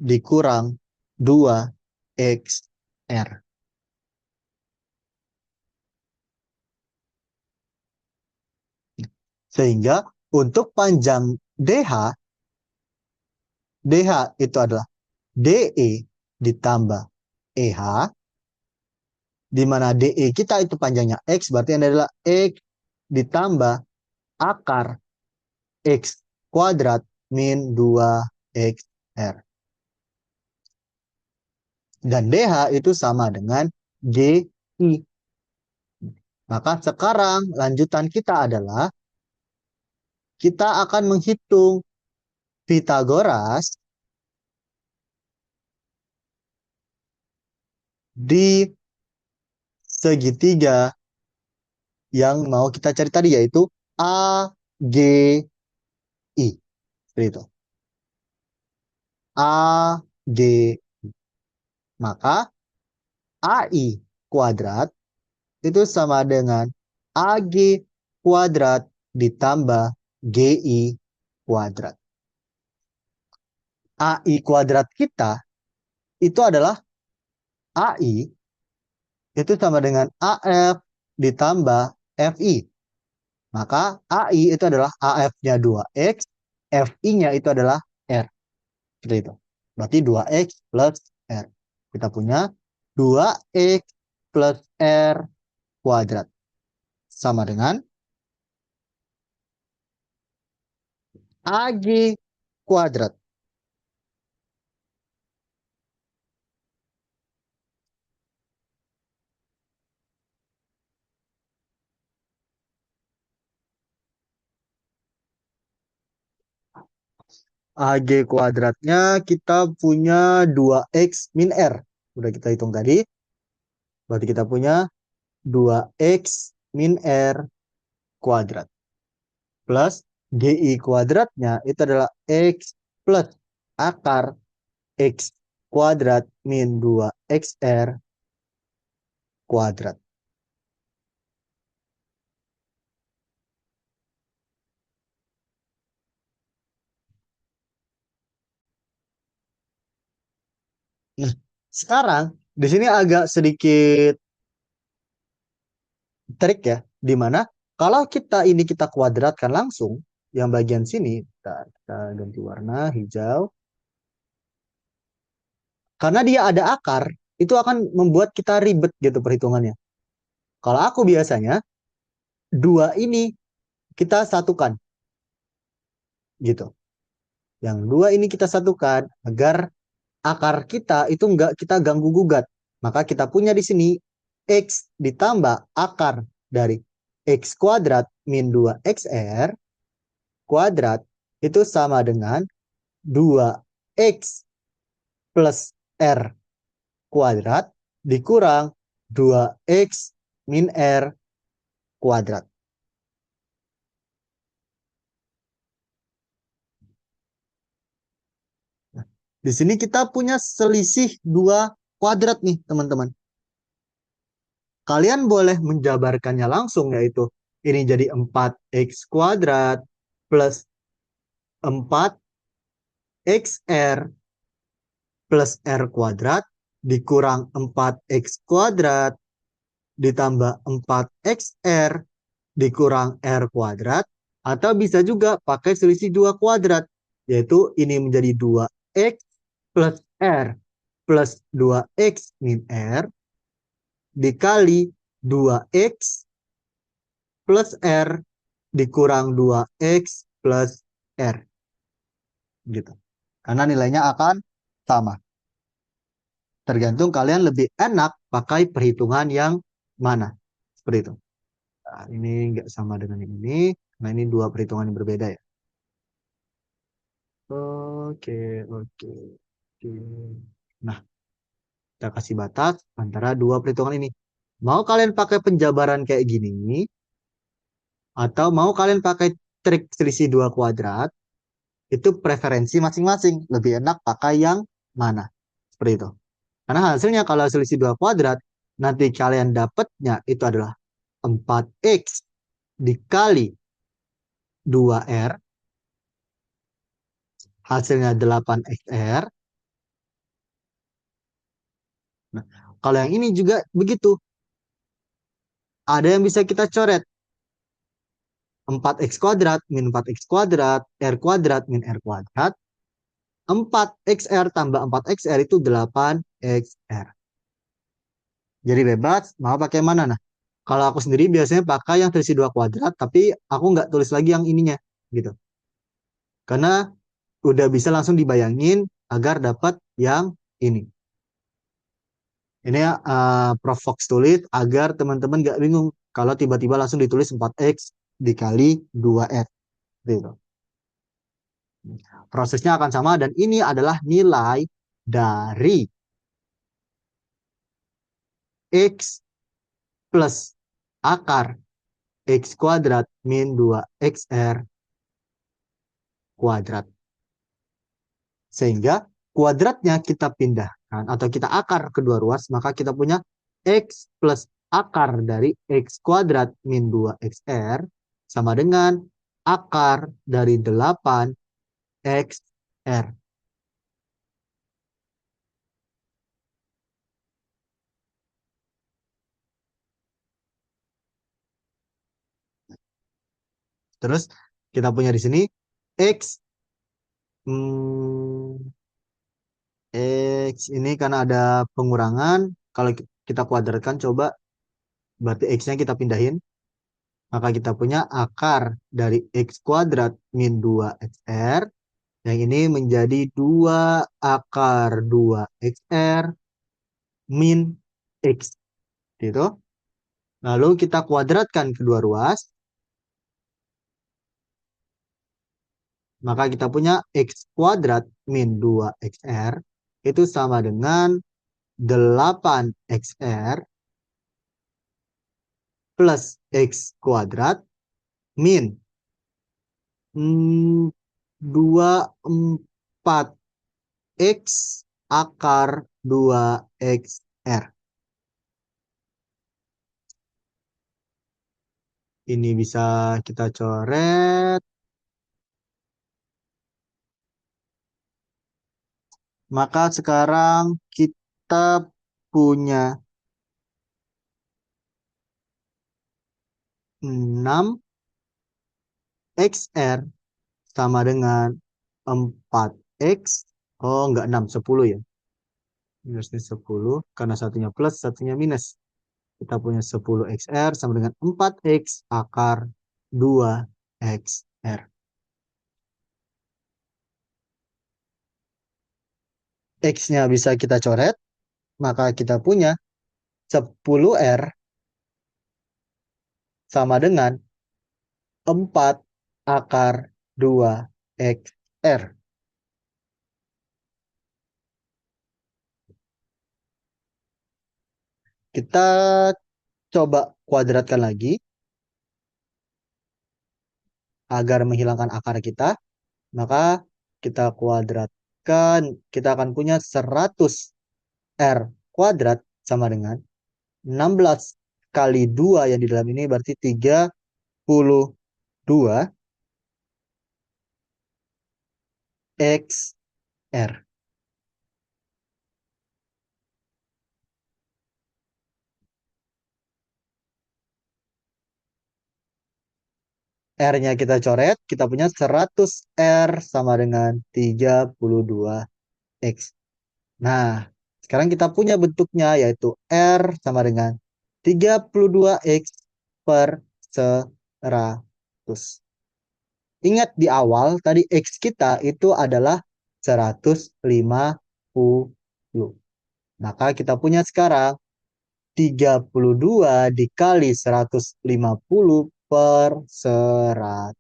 dikurang 2XR. Sehingga untuk panjang DH itu adalah DE ditambah EH, di mana DE kita itu panjangnya X, berarti ini adalah X ditambah akar X kuadrat min 2XR. Dan DH itu sama dengan GI. Maka sekarang lanjutan kita adalah kita akan menghitung Pitagoras di segitiga yang mau kita cari tadi yaitu AGI. Seperti itu. AG. Maka AI kuadrat itu sama dengan AG kuadrat ditambah GI kuadrat. AI kuadrat kita itu adalah AI itu sama dengan AF ditambah FI. Maka AI itu adalah AF-nya 2X, FI-nya itu adalah R. Seperti itu. Berarti 2X plus R. Kita punya 2X plus R kuadrat. Sama dengan AG kuadrat. AG kuadratnya kita punya 2X min R. Udah kita hitung tadi. Berarti kita punya 2X min R kuadrat. Plus GI kuadratnya itu adalah X plus akar X kuadrat min 2XR kuadrat. Nah, sekarang di sini agak sedikit trik ya, di mana kalau kita kuadratkan langsung, yang bagian sini, kita ganti warna hijau, karena dia ada akar, itu akan membuat kita ribet gitu perhitungannya. Kalau aku biasanya, dua ini kita satukan, gitu. Yang dua ini kita satukan agar akar kita itu enggak kita ganggu gugat. Maka kita punya di sini X ditambah akar dari X kuadrat min 2XR kuadrat itu sama dengan 2X plus R kuadrat dikurang 2X min R kuadrat. Nah, di sini kita punya selisih dua kuadrat nih teman-teman. Kalian boleh menjabarkannya langsung, yaitu ini jadi 4X kuadrat plus 4XR plus R kuadrat dikurang 4X kuadrat ditambah 4XR dikurang R kuadrat. Atau bisa juga pakai selisih dua kuadrat, yaitu ini menjadi 2X plus R plus 2X min R dikali 2X plus R dikurang 2X plus R. Gitu. Karena nilainya akan sama. Tergantung kalian lebih enak pakai perhitungan yang mana. Seperti itu. Nah, ini nggak sama dengan ini. Nah, ini dua perhitungan yang berbeda ya. Oke, oke, oke. Nah, kita kasih batas antara dua perhitungan ini. Mau kalian pakai penjabaran kayak gini, atau mau kalian pakai trik selisih dua kuadrat, itu preferensi masing-masing. Lebih enak pakai yang mana. Seperti itu. Karena hasilnya kalau selisih dua kuadrat, nanti kalian dapatnya itu adalah 4X dikali 2R, hasilnya 8XR. Nah, kalau yang ini juga begitu. Ada yang bisa kita coret. 4X kuadrat min 4X kuadrat, R kuadrat min R kuadrat. 4XR tambah 4XR itu 8XR. Jadi bebas, mau pakai mana? Nah, kalau aku sendiri biasanya pakai yang terisi dua kuadrat, tapi aku nggak tulis lagi yang ininya, gitu. Karena udah bisa langsung dibayangin agar dapat yang ini. Ini ya Prof. Fox tulis agar teman-teman nggak bingung kalau tiba-tiba langsung ditulis 4X dikali 2R. Gitu. Prosesnya akan sama dan ini adalah nilai dari X plus akar X kuadrat min 2XR kuadrat. Sehingga kuadratnya kita pindahkan atau kita akar kedua ruas, maka kita punya X plus akar dari X kuadrat min 2XR sama dengan akar dari 8XR. Terus kita punya di sini X, hmm, X ini karena ada pengurangan. Kalau kita kuadratkan coba, berarti X-nya kita pindahin. Maka kita punya akar dari X kuadrat min 2XR. Yang ini menjadi 2 akar 2XR min X. Gitu. Lalu kita kuadratkan kedua ruas. Maka kita punya X kuadrat min 2XR itu sama dengan 8XR plus X kuadrat min 24X akar 2XR. Ini bisa kita coret. Maka sekarang kita punya 6XR sama dengan 4X. Oh, enggak 6, 10 ya. Minusnya 10 karena satunya plus, satunya minus. Kita punya 10XR sama dengan 4X akar 2XR. X-nya bisa kita coret, maka kita punya 10R sama dengan 4 akar 2XR. Kita coba kuadratkan lagi agar menghilangkan akar kita. Maka kita kuadratkan, kita akan punya 100R kuadrat sama dengan 16 kali 2 yang di dalam ini berarti 32 XR. R-nya kita coret, kita punya 100R sama dengan 32X. Nah, sekarang kita punya bentuknya yaitu R sama dengan 32X per 100. Ingat di awal tadi X kita itu adalah 150. Maka kita punya sekarang 32 dikali 150 per 100.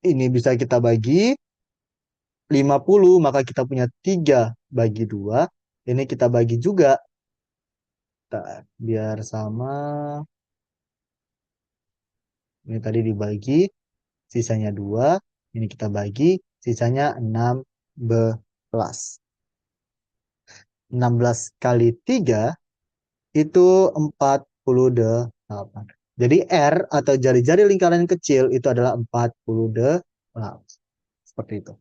Ini bisa kita bagi 50, maka kita punya 3 bagi 2. Ini kita bagi juga. Biar sama. Ini tadi dibagi, sisanya 2. Ini kita bagi, sisanya 16. 16 kali 3 itu 48. Jadi R atau jari-jari lingkaran kecil itu adalah 48. Seperti itu.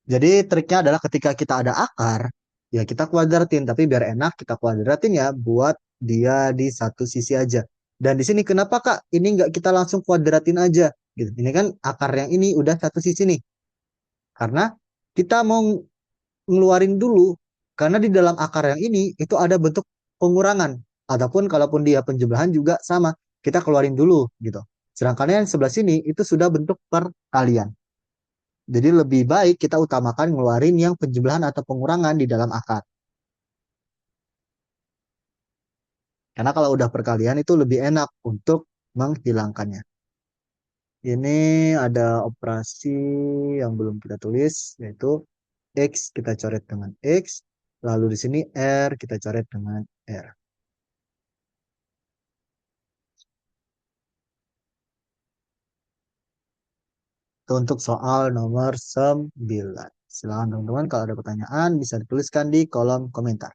Jadi triknya adalah ketika kita ada akar, ya kita kuadratin. Tapi biar enak kita kuadratin ya buat dia di satu sisi aja. Dan di sini kenapa Kak ini nggak kita langsung kuadratin aja? Gitu. Ini kan akar yang ini udah satu sisi nih. Karena kita mau ngeluarin dulu. Karena di dalam akar yang ini itu ada bentuk pengurangan. Ataupun kalaupun dia penjumlahan juga sama. Kita keluarin dulu gitu. Sedangkan yang sebelah sini itu sudah bentuk perkalian. Jadi lebih baik kita utamakan ngeluarin yang penjumlahan atau pengurangan di dalam akar. Karena kalau udah perkalian itu lebih enak untuk menghilangkannya. Ini ada operasi yang belum kita tulis, yaitu X kita coret dengan X, lalu di sini R kita coret dengan R. Itu untuk soal nomor 9. Silahkan teman-teman kalau ada pertanyaan bisa dituliskan di kolom komentar.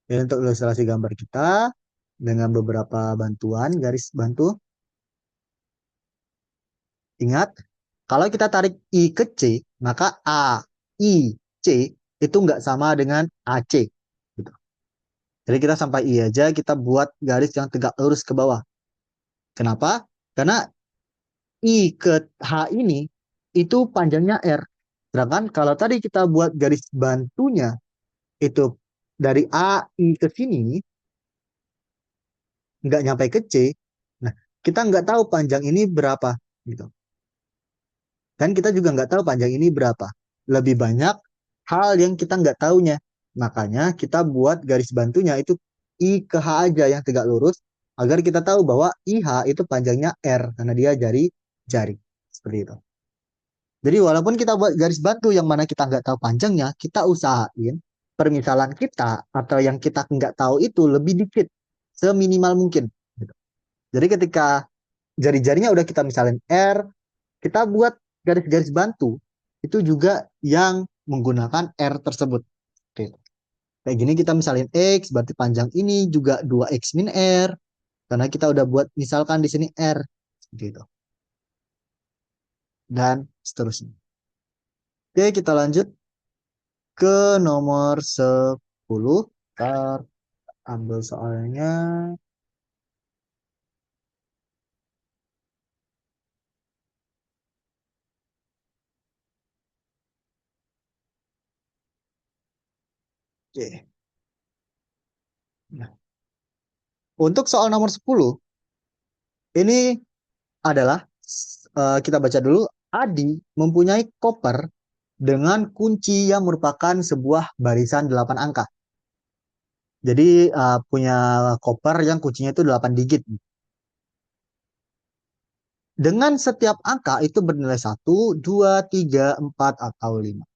Ini untuk ilustrasi gambar kita dengan beberapa bantuan garis bantu. Ingat, kalau kita tarik I ke C, maka A, I, C itu nggak sama dengan AC. Gitu. Jadi kita sampai I aja, kita buat garis yang tegak lurus ke bawah. Kenapa? Karena I ke H ini itu panjangnya R. Sedangkan kalau tadi kita buat garis bantunya itu dari A, I ke sini, nggak nyampe ke C, nah kita nggak tahu panjang ini berapa. Gitu. Dan kita juga nggak tahu panjang ini berapa. Lebih banyak hal yang kita nggak tahunya. Makanya kita buat garis bantunya itu I ke H aja yang tegak lurus agar kita tahu bahwa IH itu panjangnya R karena dia jari. Seperti itu. Jadi walaupun kita buat garis bantu yang mana kita nggak tahu panjangnya, kita usahain permisalan kita atau yang kita nggak tahu itu lebih dikit, seminimal mungkin. Gitu. Jadi ketika jari-jarinya udah kita misalin R, kita buat garis-garis bantu itu juga yang menggunakan R tersebut. Oke. Kayak gini kita misalin X, berarti panjang ini juga 2X min R, karena kita udah buat misalkan di sini R. Gitu. Dan seterusnya. Oke, kita lanjut ke nomor 10. Ntar ambil soalnya. Oke. Nah, untuk soal nomor 10, ini adalah kita baca dulu. Adi mempunyai koper dengan kunci yang merupakan sebuah barisan 8 angka. Jadi punya koper yang kuncinya itu 8 digit. Dengan setiap angka itu bernilai 1, 2, 3, 4, atau 5.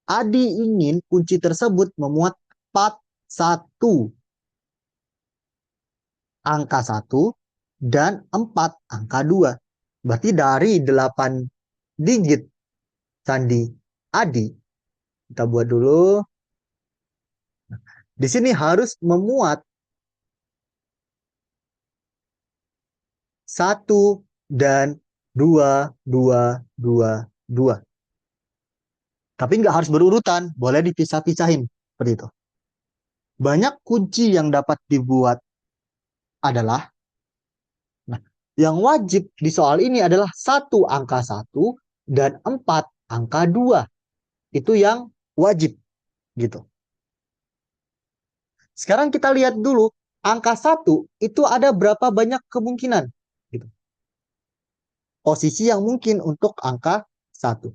Adi ingin kunci tersebut memuat 4, 1 angka 1 dan 4 angka 2. Berarti dari 8 digit sandi Adi, kita buat dulu. Di sini harus memuat 1 dan 2, 2, 2, 2. Tapi nggak harus berurutan, boleh dipisah-pisahin. Seperti itu. Banyak kunci yang dapat dibuat adalah, nah, yang wajib di soal ini adalah 1 angka 1 dan 4 angka 2. Itu yang wajib. Gitu. Sekarang kita lihat dulu, angka 1 itu ada berapa banyak kemungkinan. Gitu. Posisi yang mungkin untuk angka 1.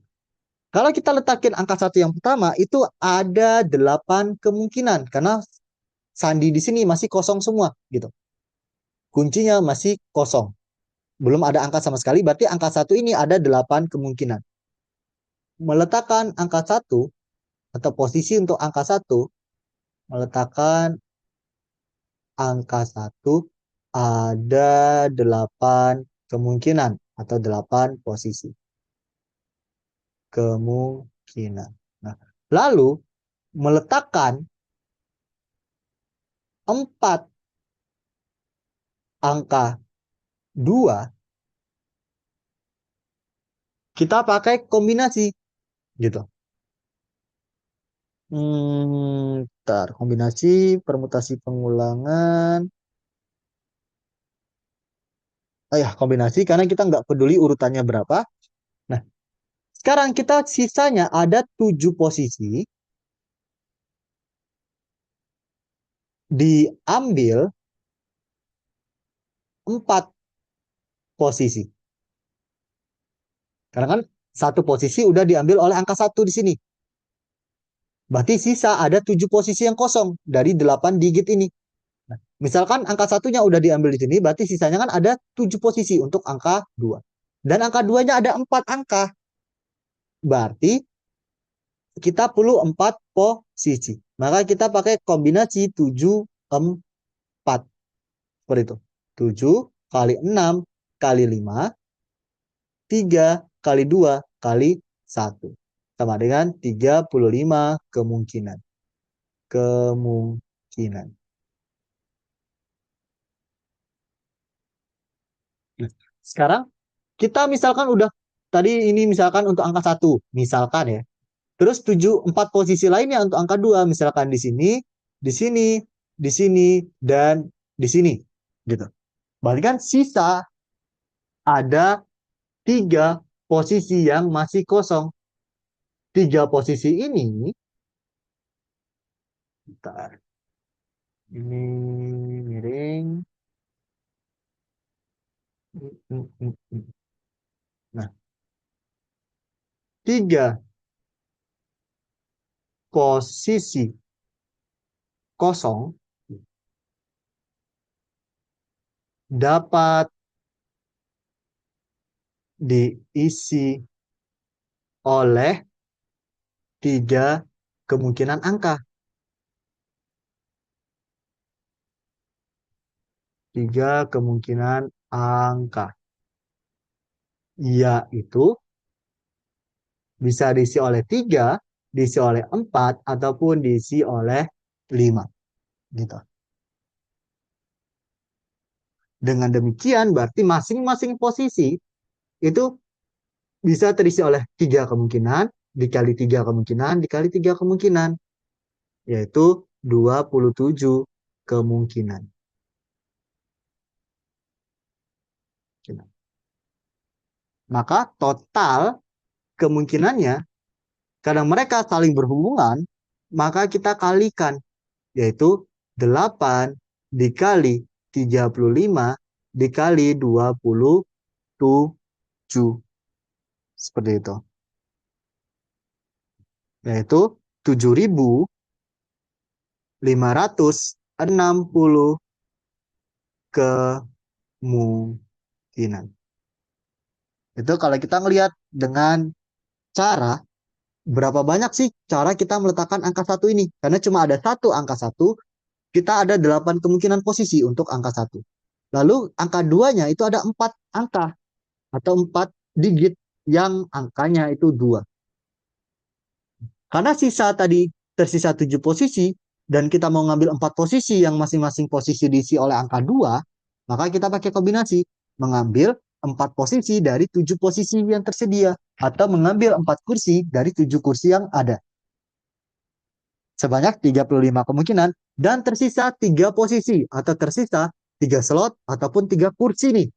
Kalau kita letakin angka 1 yang pertama, itu ada 8 kemungkinan. Karena sandi di sini masih kosong semua. Gitu. Kuncinya masih kosong. Belum ada angka sama sekali, berarti angka 1 ini ada 8 kemungkinan. Meletakkan angka 1, atau posisi untuk angka 1, meletakkan angka 1 ada 8 kemungkinan atau 8 posisi. Kemungkinan. Nah, lalu meletakkan 4 angka 2, kita pakai kombinasi gitu. Ntar kombinasi permutasi pengulangan. Oh ya, kombinasi karena kita nggak peduli urutannya berapa. Nah, sekarang kita sisanya ada 7 posisi. Diambil 4 posisi. Karena kan satu posisi udah diambil oleh angka 1 di sini. Berarti sisa ada 7 posisi yang kosong dari 8 digit ini. Nah, misalkan angka satunya udah diambil di sini, berarti sisanya kan ada 7 posisi untuk angka 2. Dan angka 2-nya ada 4 angka. Berarti kita perlu 4 posisi. Maka kita pakai kombinasi 7, 4. Seperti itu. 7 kali 6 kali 5, 3 kali 2 kali 1. Sama dengan 35 kemungkinan. Kemungkinan. Nah, sekarang kita misalkan udah, tadi ini misalkan untuk angka 1, misalkan ya. Terus 4 posisi lainnya untuk angka 2, misalkan di sini, di sini, di sini, dan di sini. Gitu. Berarti kan sisa ada 3 posisi yang masih kosong. 3 posisi ini, bentar, ini miring. Nah, 3 posisi kosong dapat diisi oleh 3 kemungkinan angka. 3 kemungkinan angka. Yaitu bisa diisi oleh 3, diisi oleh 4, ataupun diisi oleh 5. Gitu. Dengan demikian berarti masing-masing posisi itu bisa terisi oleh 3 kemungkinan, dikali 3 kemungkinan, dikali 3 kemungkinan. Yaitu 27 kemungkinan. Maka total kemungkinannya, karena mereka saling berhubungan, maka kita kalikan, yaitu 8 dikali 35 dikali 27. Seperti itu. Yaitu 7.560 kemungkinan. Itu kalau kita ngelihat dengan cara, berapa banyak sih cara kita meletakkan angka 1 ini? Karena cuma ada satu angka 1, kita ada 8 kemungkinan posisi untuk angka 1. Lalu angka 2-nya itu ada 4 angka atau 4 digit yang angkanya itu 2. Karena sisa tadi tersisa 7 posisi dan kita mau ngambil 4 posisi yang masing-masing posisi diisi oleh angka 2, maka kita pakai kombinasi mengambil 4 posisi dari 7 posisi yang tersedia atau mengambil 4 kursi dari 7 kursi yang ada. Sebanyak 35 kemungkinan dan tersisa 3 posisi atau tersisa 3 slot ataupun 3 kursi nih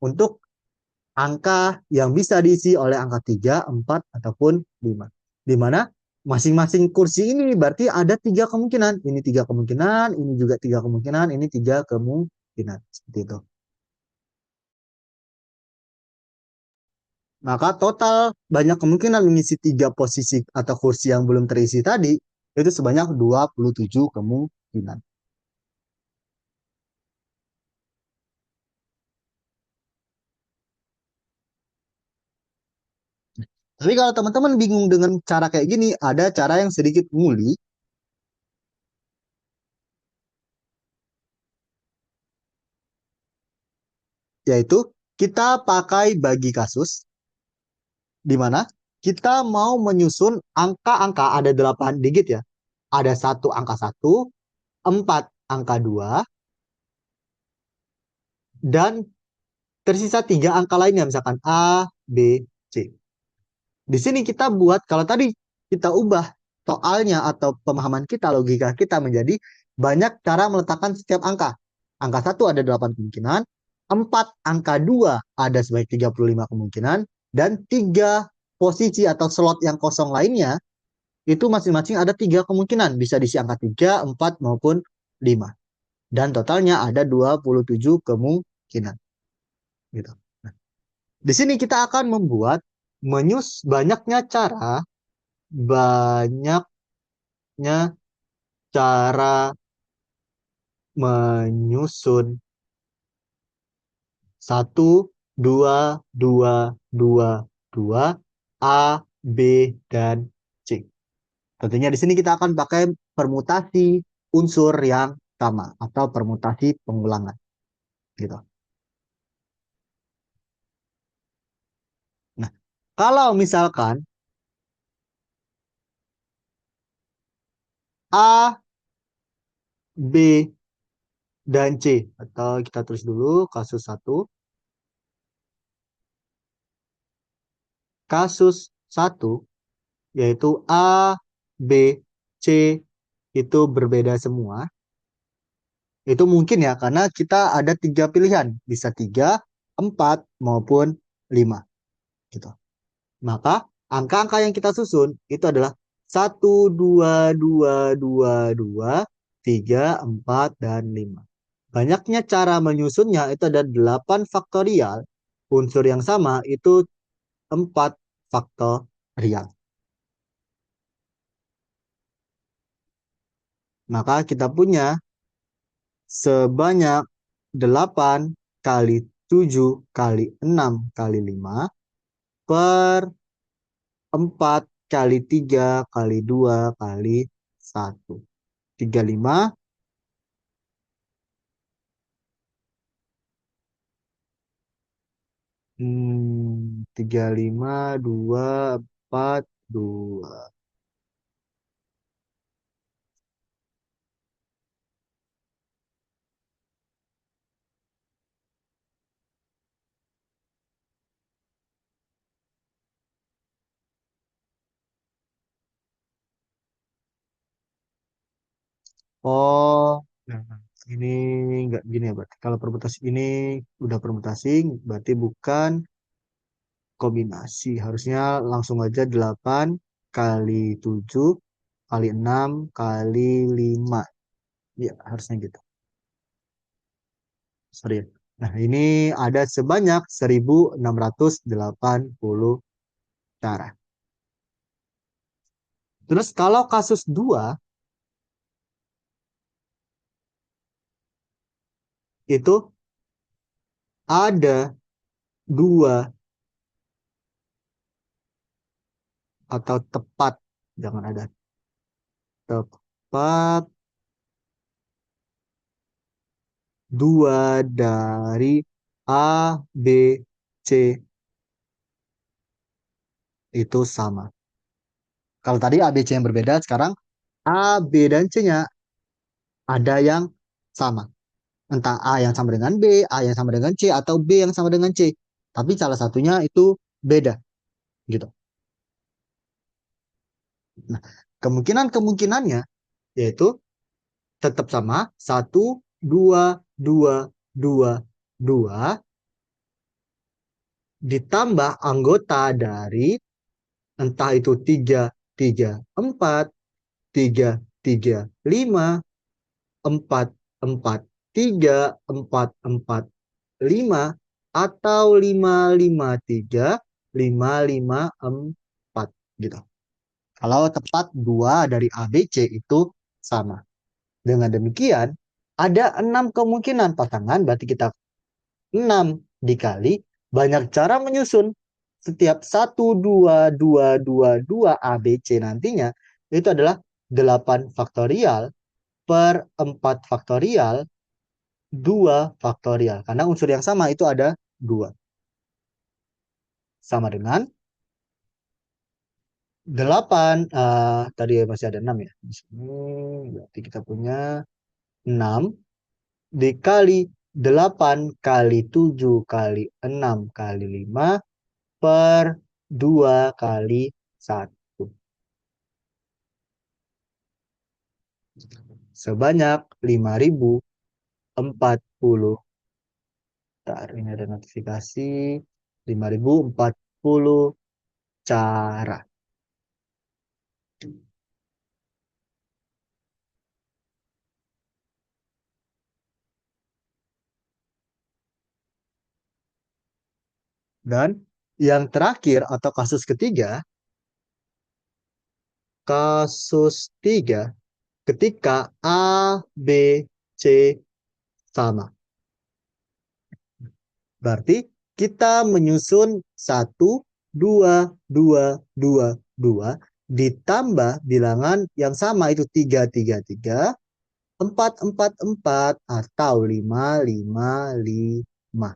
untuk angka yang bisa diisi oleh angka 3, 4, ataupun 5. Di mana masing-masing kursi ini berarti ada 3 kemungkinan. Ini 3 kemungkinan, ini juga 3 kemungkinan, ini 3 kemungkinan. Seperti itu. Maka total banyak kemungkinan mengisi 3 posisi atau kursi yang belum terisi tadi, itu sebanyak 27 kemungkinan. Tapi kalau teman-teman bingung dengan cara kayak gini, ada cara yang sedikit nguli, yaitu kita pakai bagi kasus, di mana kita mau menyusun angka-angka, ada 8 digit ya. Ada 1 angka 1, 4 angka 2, dan tersisa 3 angka lainnya, misalkan A, B, C. Di sini kita buat, kalau tadi kita ubah soalnya atau pemahaman kita, logika kita menjadi banyak cara meletakkan setiap angka. Angka 1 ada 8 kemungkinan, 4 angka 2 ada sebanyak 35 kemungkinan, dan 3 posisi atau slot yang kosong lainnya itu masing-masing ada 3 kemungkinan. Bisa diisi angka 3, 4, maupun 5. Dan totalnya ada 27 kemungkinan. Gitu. Nah, di sini kita akan membuat banyaknya cara menyusun 1, 2, 2, 2, A, B, dan C. Tentunya di sini kita akan pakai permutasi unsur yang sama atau permutasi pengulangan. Gitu. Nah, Kalau misalkan A, B, dan C, atau kita tulis dulu kasus satu. Kasus satu, yaitu A, B, C itu berbeda semua. Itu mungkin ya, karena kita ada tiga pilihan. Bisa tiga, empat, maupun lima. Gitu. Maka angka-angka yang kita susun itu adalah satu, dua, dua, dua, dua, tiga, empat, dan lima. Banyaknya cara menyusunnya itu ada 8 faktorial. Unsur yang sama itu 4 faktorial. Maka kita punya sebanyak 8 kali 7 kali 6 kali 5 per 4 kali 3 kali 2 kali 1. 35, 35, 2, 4, 2. Oh, nah, ini enggak gini ya berarti. Kalau permutasi ini udah permutasi, berarti bukan kombinasi. Harusnya langsung aja 8 kali 7 kali 6 kali 5. Ya, harusnya gitu. Sorry. Nah, ini ada sebanyak 1680 cara. Terus kalau kasus 2 itu ada dua atau tepat, jangan ada tepat dua dari A, B, C itu sama. Kalau tadi A, B, C yang berbeda, sekarang A, B, dan C-nya ada yang sama. Entah A yang sama dengan B, A yang sama dengan C, atau B yang sama dengan C. Tapi salah satunya itu beda, gitu. Nah, kemungkinan-kemungkinannya yaitu tetap sama, satu, dua, dua, dua, dua, ditambah anggota dari entah itu tiga, tiga, empat, tiga, tiga, lima, empat, empat, tiga, empat, empat, lima, atau lima, lima, tiga, lima, lima, empat, gitu. Kalau tepat dua dari A, B, C itu sama. Dengan demikian, ada 6 kemungkinan pasangan, berarti kita 6 dikali banyak cara menyusun. Setiap satu, dua, dua, dua, dua A, B, C nantinya itu adalah 8 faktorial per 4 faktorial 2 faktorial. Karena unsur yang sama itu ada 2. Sama dengan 8, tadi masih ada 6 ya. Berarti kita punya 6 dikali 8 kali 7 kali 6 kali 5 per 2 kali 1. Sebanyak 5040. Bentar, ini ada notifikasi. 5040 cara. Dan yang terakhir atau kasus ketiga, kasus 3 ketika A, B, C sama. Berarti kita menyusun satu, dua, dua, dua, dua, ditambah bilangan yang sama itu tiga, tiga, tiga, empat, empat, empat, atau lima, lima, lima.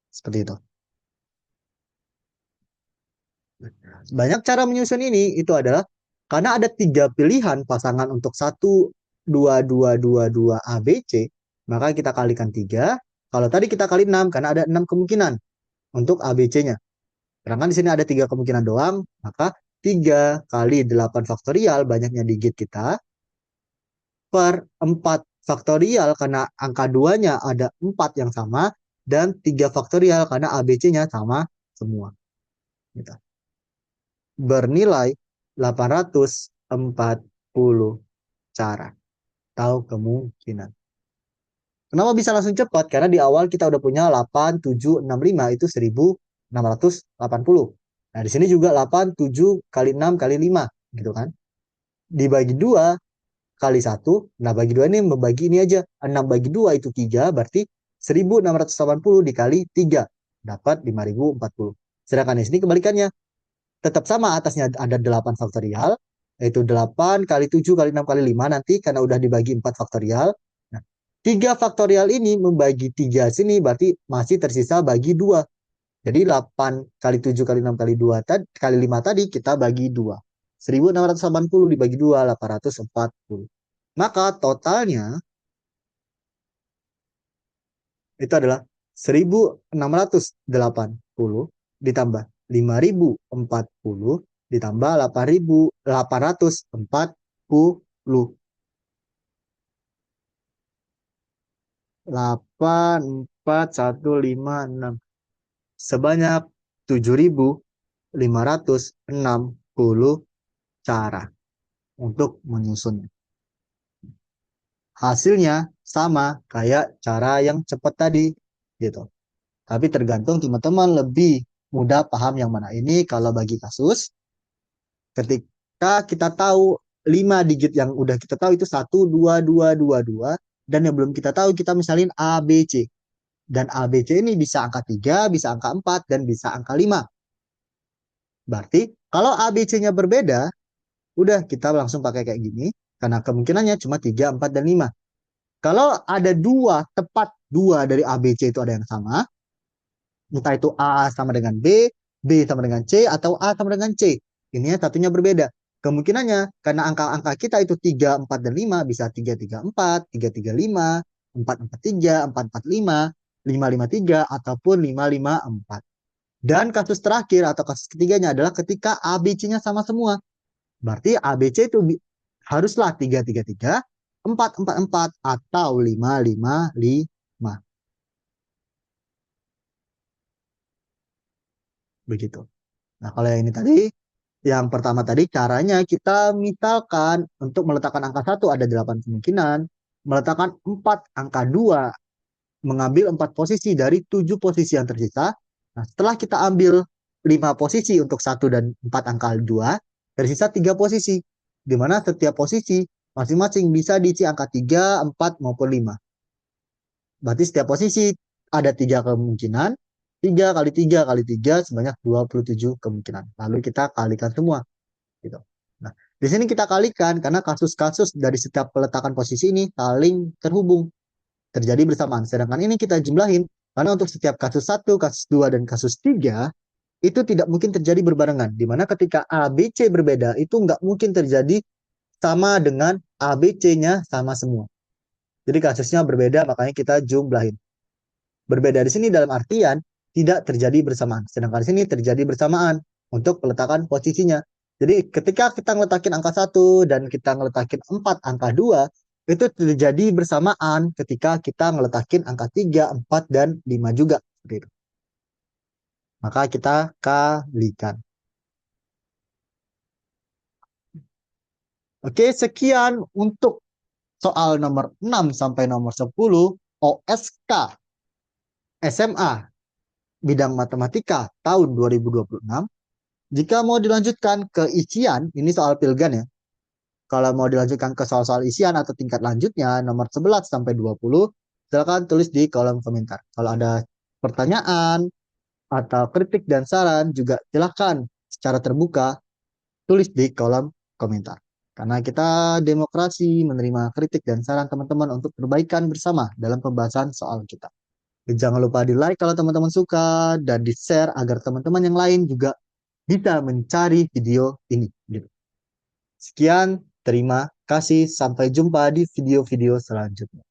Seperti itu. Banyak cara menyusun ini itu adalah karena ada tiga pilihan pasangan untuk satu dua A B C, maka kita kalikan tiga. Kalau tadi kita kali 6 karena ada 6 kemungkinan untuk A B C-nya. Sedangkan di sini ada tiga kemungkinan doang, maka 3 kali 8 faktorial banyaknya digit kita per 4 faktorial karena angka 2-nya ada 4 yang sama dan 3 faktorial karena A B C-nya sama semua. Gitu. Bernilai 840 cara atau kemungkinan. Kenapa bisa langsung cepat? Karena di awal kita udah punya 8, 7, 6, 5 itu 1680. Nah, di sini juga 8, 7 kali 6 kali 5 gitu kan. Dibagi 2 kali 1. Nah, bagi 2 ini membagi ini aja. 6 bagi 2 itu 3, berarti 1680 dikali 3 dapat 5040. Sedangkan di sini kebalikannya. Tetap sama atasnya ada 8 faktorial, yaitu 8 kali 7 kali 6 kali 5 nanti karena udah dibagi 4 faktorial. Nah, 3 faktorial ini membagi 3 sini berarti masih tersisa bagi 2. Jadi 8 kali 7 kali 6 kali 2 kali 5 tadi kita bagi 2. 1680 dibagi 2, 840. Maka totalnya itu adalah 1680 ditambah 5040 ditambah 8840. 84156 sebanyak 7560 cara untuk menyusunnya. Hasilnya sama kayak cara yang cepat tadi gitu. Tapi tergantung teman-teman lebih mudah paham yang mana ini. Kalau bagi kasus, ketika kita tahu 5 digit yang udah kita tahu itu 1, 2, 2, 2, 2, dan yang belum kita tahu kita misalin A, B, C. Dan A, B, C ini bisa angka 3, bisa angka 4, dan bisa angka 5. Berarti kalau A, B, C-nya berbeda, udah kita langsung pakai kayak gini. Karena kemungkinannya cuma 3, 4, dan 5. Kalau ada dua, tepat dua dari A, B, C itu ada yang sama, entah itu A sama dengan B, B sama dengan C, atau A sama dengan C. Ini satunya berbeda. Kemungkinannya, karena angka-angka kita itu 3, 4, dan 5, bisa 3, 3, 4, 3, 3, 5, 4, 4, 3, 4, 4, 5, 5, 5, 3, ataupun 5, 5, 4. Dan kasus terakhir atau kasus ketiganya adalah ketika A, B, C-nya sama semua. Berarti A, B, C itu haruslah 3, 3, 3, 4, 4, 4, atau 5, 5, 5. Begitu. Nah, kalau yang ini tadi, yang pertama tadi caranya kita misalkan untuk meletakkan angka 1 ada 8 kemungkinan, meletakkan 4 angka 2, mengambil 4 posisi dari 7 posisi yang tersisa. Nah, setelah kita ambil 5 posisi untuk 1 dan 4 angka 2, tersisa 3 posisi, di mana setiap posisi masing-masing bisa diisi angka 3, 4, maupun 5. Berarti setiap posisi ada 3 kemungkinan, 3 kali 3 kali 3 sebanyak 27 kemungkinan. Lalu kita kalikan semua. Gitu. Nah, di sini kita kalikan karena kasus-kasus dari setiap peletakan posisi ini saling terhubung, terjadi bersamaan. Sedangkan ini kita jumlahin karena untuk setiap kasus 1, kasus 2, dan kasus 3 itu tidak mungkin terjadi berbarengan. Dimana ketika A, B, C berbeda itu nggak mungkin terjadi sama dengan A, B, C-nya sama semua. Jadi kasusnya berbeda, makanya kita jumlahin. Berbeda di sini dalam artian tidak terjadi bersamaan. Sedangkan di sini terjadi bersamaan untuk peletakan posisinya. Jadi ketika kita ngeletakin angka 1 dan kita ngeletakin 4 angka 2, itu terjadi bersamaan ketika kita ngeletakin angka 3, 4, dan 5 juga. Maka kita kalikan. Oke, sekian untuk soal nomor 6 sampai nomor 10 OSK SMA bidang matematika tahun 2026. Jika mau dilanjutkan ke isian, ini soal pilgan ya. Kalau mau dilanjutkan ke soal-soal isian atau tingkat lanjutnya nomor 11 sampai 20, silakan tulis di kolom komentar. Kalau ada pertanyaan atau kritik dan saran juga silakan secara terbuka tulis di kolom komentar. Karena kita demokrasi menerima kritik dan saran teman-teman untuk perbaikan bersama dalam pembahasan soal kita. Jangan lupa di like kalau teman-teman suka dan di share agar teman-teman yang lain juga bisa mencari video ini gitu. Sekian, terima kasih, sampai jumpa di video-video selanjutnya.